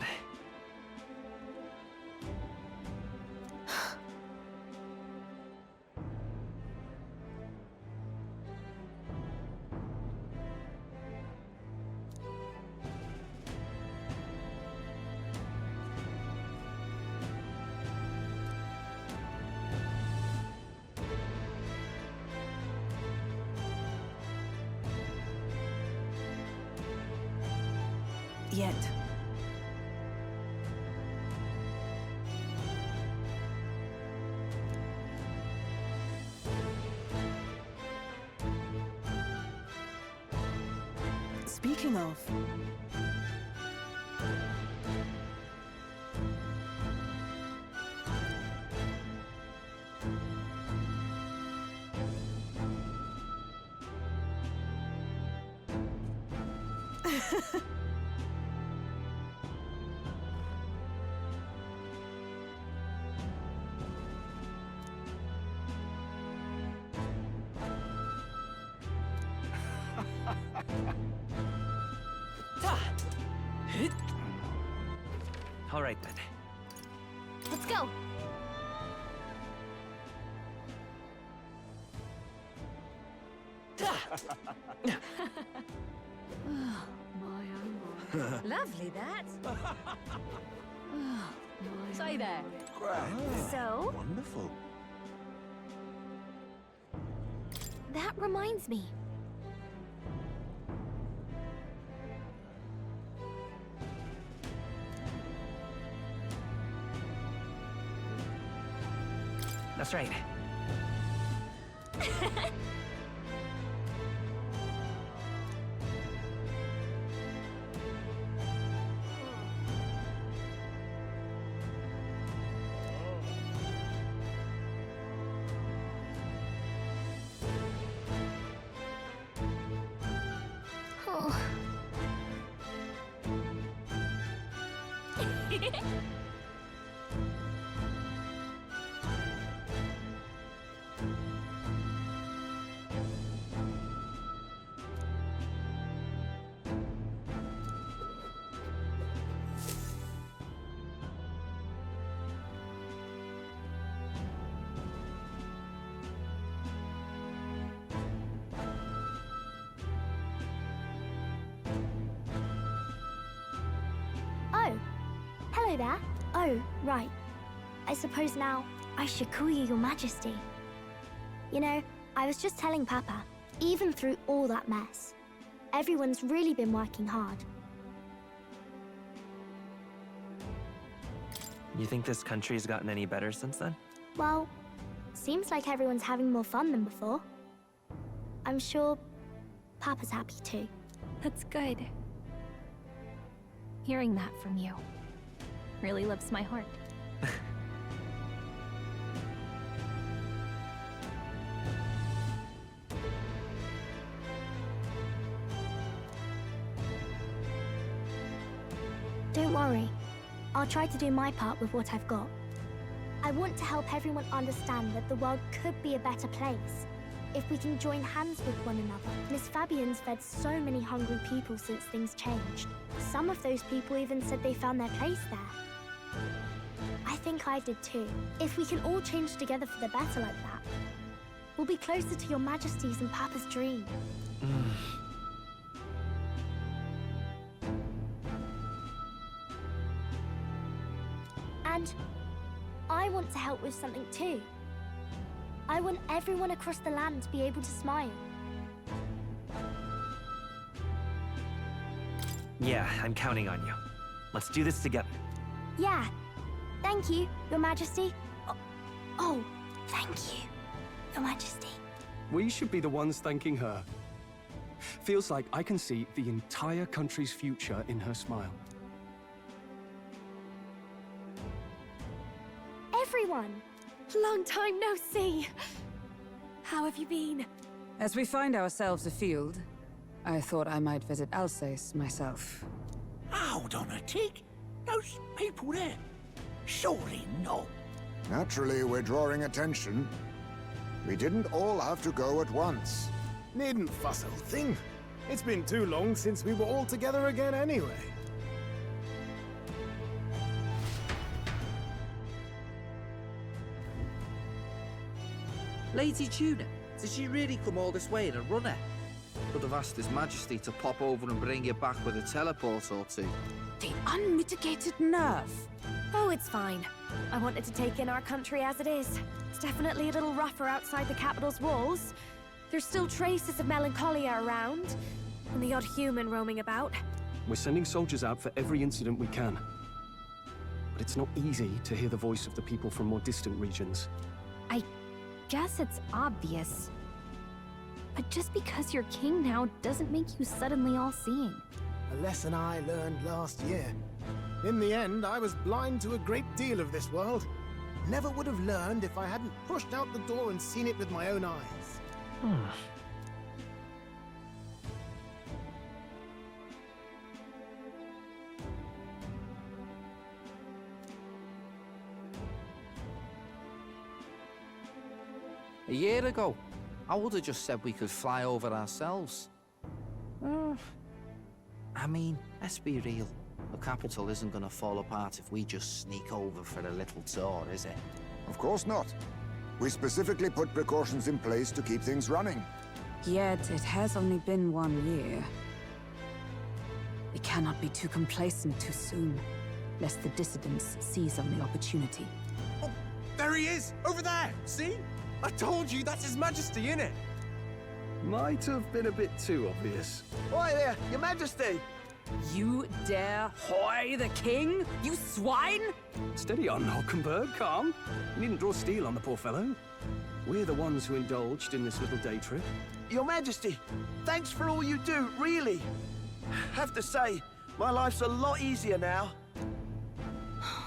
Yet. Speaking of... All right, then. Let's go. Lovely, that. Say there. So? Wonderful. That reminds me. That's right. Oh. Oh, hello there. Oh, right. I suppose now I should call you Your Majesty. You know, I was just telling Papa, even through all that mess, everyone's really been working hard. You think this country's gotten any better since then? Well, seems like everyone's having more fun than before. I'm sure Papa's happy too. That's good. Hearing that from you really lifts my heart. Don't worry. I'll try to do my part with what I've got. I want to help everyone understand that the world could be a better place if we can join hands with one another. Miss Fabian's fed so many hungry people since things changed. Some of those people even said they found their place there. I think I did too. If we can all change together for the better like that, we'll be closer to your Majesty's and Papa's dream. And I want to help with something too. I want everyone across the land to be able to smile. Yeah, I'm counting on you. Let's do this together. Yeah. Thank you, Your Majesty. Oh, thank you, Your Majesty. We should be the ones thanking her. Feels like I can see the entire country's future in her smile. Everyone! Long time no see. How have you been? As we find ourselves afield, I thought I might visit Alsace myself. Hold on a tick. Those people there. Surely not. Naturally, we're drawing attention. We didn't all have to go at once. Needn't fuss, old thing. It's been too long since we were all together again anyway. Lady Tuna, did she really come all this way in a runner? Could have asked His Majesty to pop over and bring you back with a teleport or two. The unmitigated nerve. Oh, it's fine. I wanted to take in our country as it is. It's definitely a little rougher outside the capital's walls. There's still traces of melancholia around, and the odd human roaming about. We're sending soldiers out for every incident we can. But it's not easy to hear the voice of the people from more distant regions. I guess it's obvious. But just because you're king now doesn't make you suddenly all-seeing. A lesson I learned last year. In the end, I was blind to a great deal of this world. Never would have learned if I hadn't pushed out the door and seen it with my own eyes. A year ago, I would have just said we could fly over ourselves. I mean, let's be real. The capital isn't gonna fall apart if we just sneak over for a little tour, is it? Of course not. We specifically put precautions in place to keep things running. Yet it has only been 1 year. We cannot be too complacent too soon, lest the dissidents seize on the opportunity. Oh, there he is! Over there! See? I told you, that's His Majesty, innit? Might have been a bit too obvious. Oi there, Your Majesty! You dare hoy the king, you swine? Steady on, Hulkenberg, calm. You needn't draw steel on the poor fellow. We're the ones who indulged in this little day trip. Your Majesty, thanks for all you do, really. Have to say, my life's a lot easier now.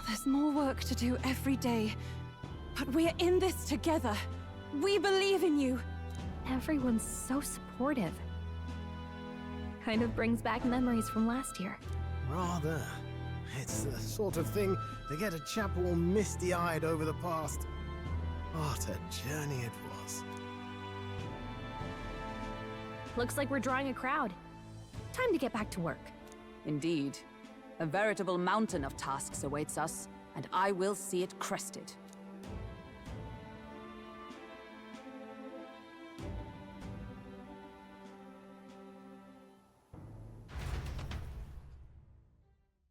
There's more work to do every day, but we're in this together. We believe in you. Everyone's so supportive. Kind of brings back memories from last year. Rather. It's the sort of thing to get a chap all misty-eyed over the past. What a journey it was. Looks like we're drawing a crowd. Time to get back to work. Indeed. A veritable mountain of tasks awaits us, and I will see it crested.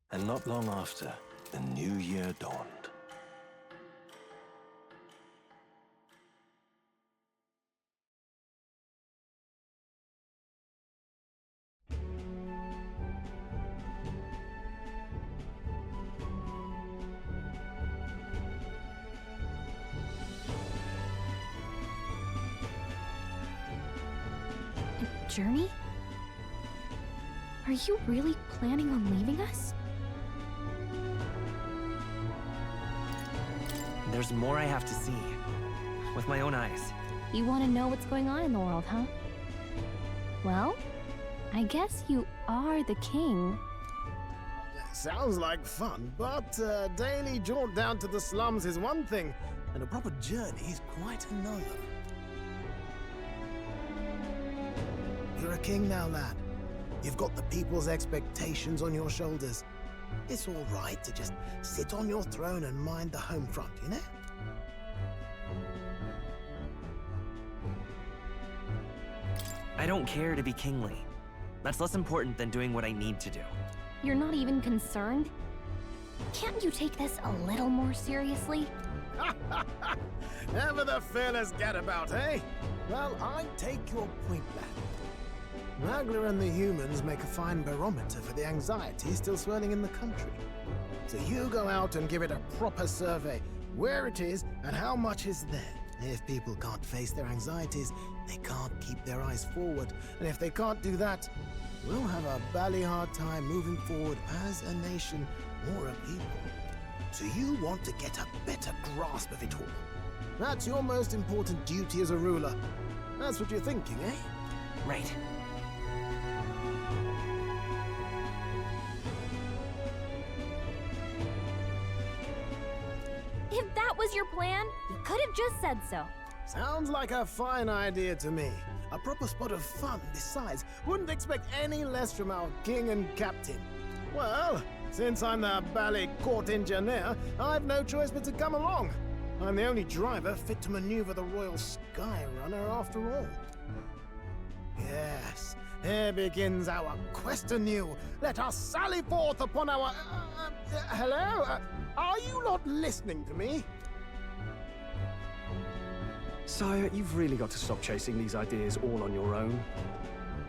And not long after, the new year dawned. journey? Are you really planning on leaving us? There's more I have to see. With my own eyes. You want to know what's going on in the world, huh? Well, I guess you are the king. Sounds like fun, but a daily jaunt down to the slums is one thing, and a proper journey is quite another. You're a king now, lad. You've got the people's expectations on your shoulders. It's all right to just sit on your throne and mind the home front, you know? I don't care to be kingly. That's less important than doing what I need to do. You're not even concerned? Can't you take this a little more seriously? Never the fearless gadabout, eh? Well, I take your point, lad. Magla and the humans make a fine barometer for the anxiety still swirling in the country. So you go out and give it a proper survey, where it is and how much is there. If people can't face their anxieties, they can't keep their eyes forward. And if they can't do that, we'll have a bally hard time moving forward as a nation or a people. So you want to get a better grasp of it all. That's your most important duty as a ruler. That's what you're thinking, eh? Right. If that was your plan, you could have just said so. Sounds like a fine idea to me. A proper spot of fun, besides. Wouldn't expect any less from our king and captain. Well, since I'm the bally court engineer, I've no choice but to come along. I'm the only driver fit to maneuver the Royal Skyrunner after all. Yes, here begins our quest anew. Let us sally forth upon our... hello? Are you not listening to me? Sire, you've really got to stop chasing these ideas all on your own.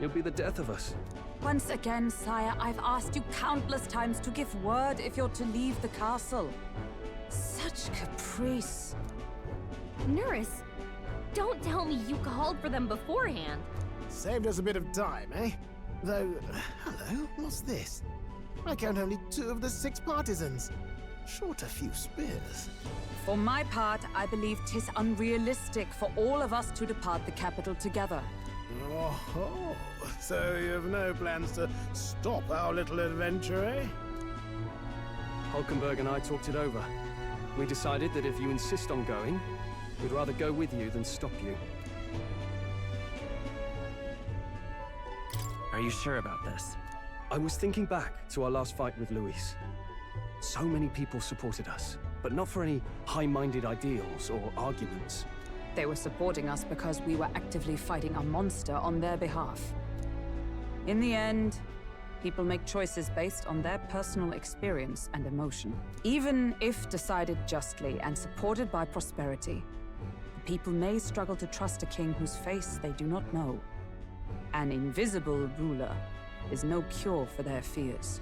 You'll be the death of us. Once again, sire, I've asked you countless times to give word if you're to leave the castle. Such caprice. Nurse, don't tell me you called for them beforehand. Saved us a bit of time, eh? Though, hello, what's this? I count only 2 of the 6 partisans. Short a few spears. For my part, I believe 'tis unrealistic for all of us to depart the capital together. Oh, so you have no plans to stop our little adventure, eh? Hulkenberg and I talked it over. We decided that if you insist on going, we'd rather go with you than stop you. Are you sure about this? I was thinking back to our last fight with Luis. So many people supported us, but not for any high-minded ideals or arguments. They were supporting us because we were actively fighting a monster on their behalf. In the end, people make choices based on their personal experience and emotion. Even if decided justly and supported by prosperity, the people may struggle to trust a king whose face they do not know. An invisible ruler is no cure for their fears.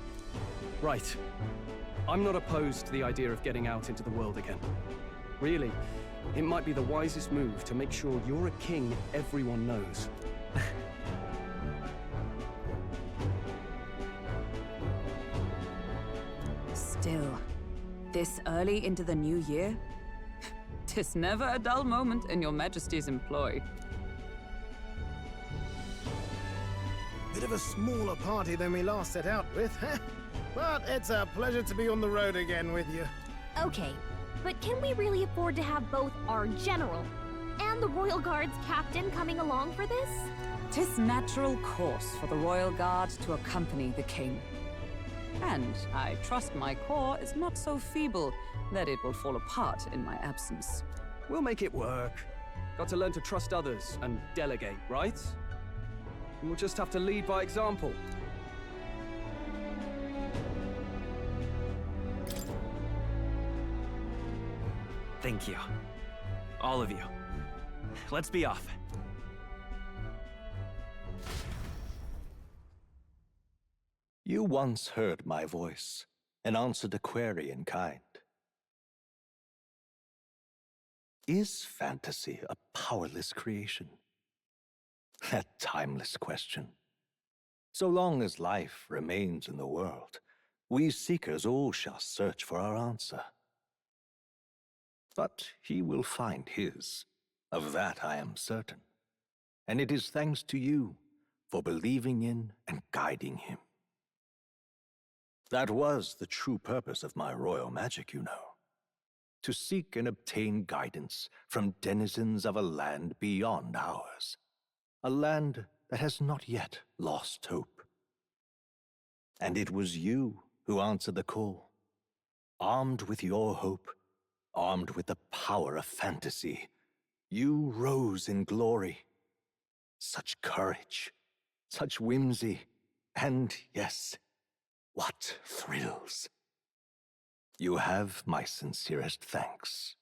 Right. I'm not opposed to the idea of getting out into the world again. Really, it might be the wisest move to make sure you're a king everyone knows. Still, this early into the new year? 'Tis never a dull moment in your Majesty's employ. Bit of a smaller party than we last set out with, huh? But it's a pleasure to be on the road again with you. Okay, but can we really afford to have both our general and the Royal Guard's captain coming along for this? 'Tis natural course for the Royal Guard to accompany the king. And I trust my corps is not so feeble that it will fall apart in my absence. We'll make it work. Got to learn to trust others and delegate, right? And we'll just have to lead by example. Thank you. All of you. Let's be off. You once heard my voice and answered a query in kind. Is fantasy a powerless creation? A timeless question. So long as life remains in the world, we seekers all shall search for our answer. But he will find his. Of that I am certain. And it is thanks to you for believing in and guiding him. That was the true purpose of my royal magic, you know. To seek and obtain guidance from denizens of a land beyond ours. A land that has not yet lost hope. And it was you who answered the call. Armed with your hope, armed with the power of fantasy, you rose in glory. Such courage, such whimsy, and yes, what thrills. You have my sincerest thanks.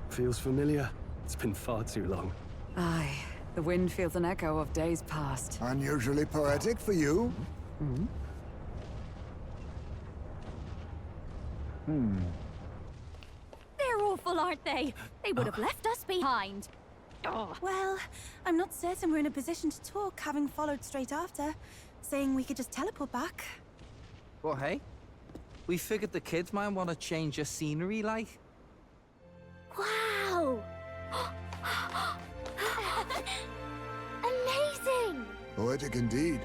Feels familiar. It's been far too long. Aye, the wind feels an echo of days past. Unusually poetic for you. They're awful, aren't they? They would have left us behind. Well, I'm not certain we're in a position to talk, having followed straight after, saying we could just teleport back. Well, hey, we figured the kids might want to change your scenery, like. Wow! Amazing! Poetic indeed.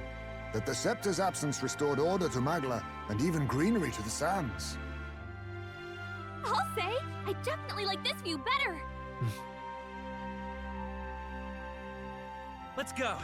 That the scepter's absence restored order to Magla, and even greenery to the sands. I'll say, I definitely like this view better. Let's go.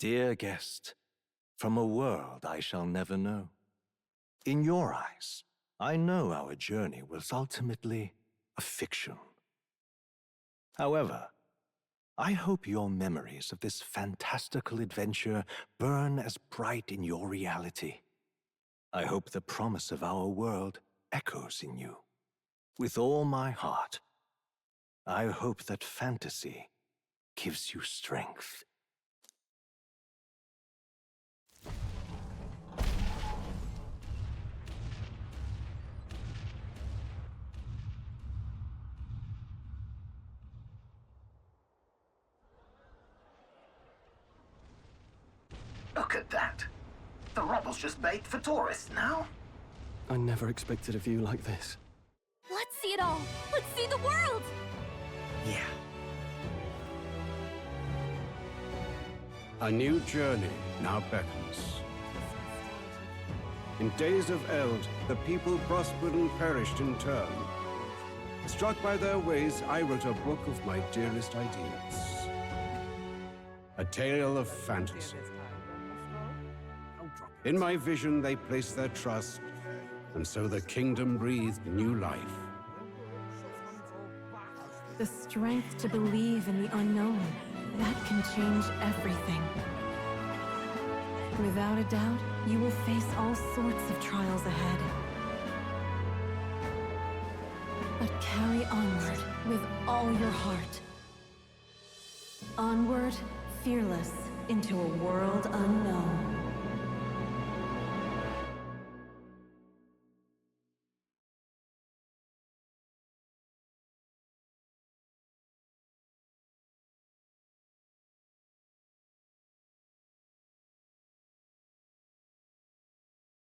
Dear guest, from a world I shall never know. In your eyes, I know our journey was ultimately a fiction. However, I hope your memories of this fantastical adventure burn as bright in your reality. I hope the promise of our world echoes in you. With all my heart, I hope that fantasy gives you strength. Look at that. The rubble's just bait for tourists now. I never expected a view like this. Let's see it all! Let's see the world! Yeah. A new journey now beckons. In days of Eld, the people prospered and perished in turn. Struck by their ways, I wrote a book of my dearest ideas. A tale of fantasy. In my vision, they placed their trust, and so the kingdom breathed new life. The strength to believe in the unknown, that can change everything. Without a doubt, you will face all sorts of trials ahead. But carry onward with all your heart. Onward, fearless, into a world unknown.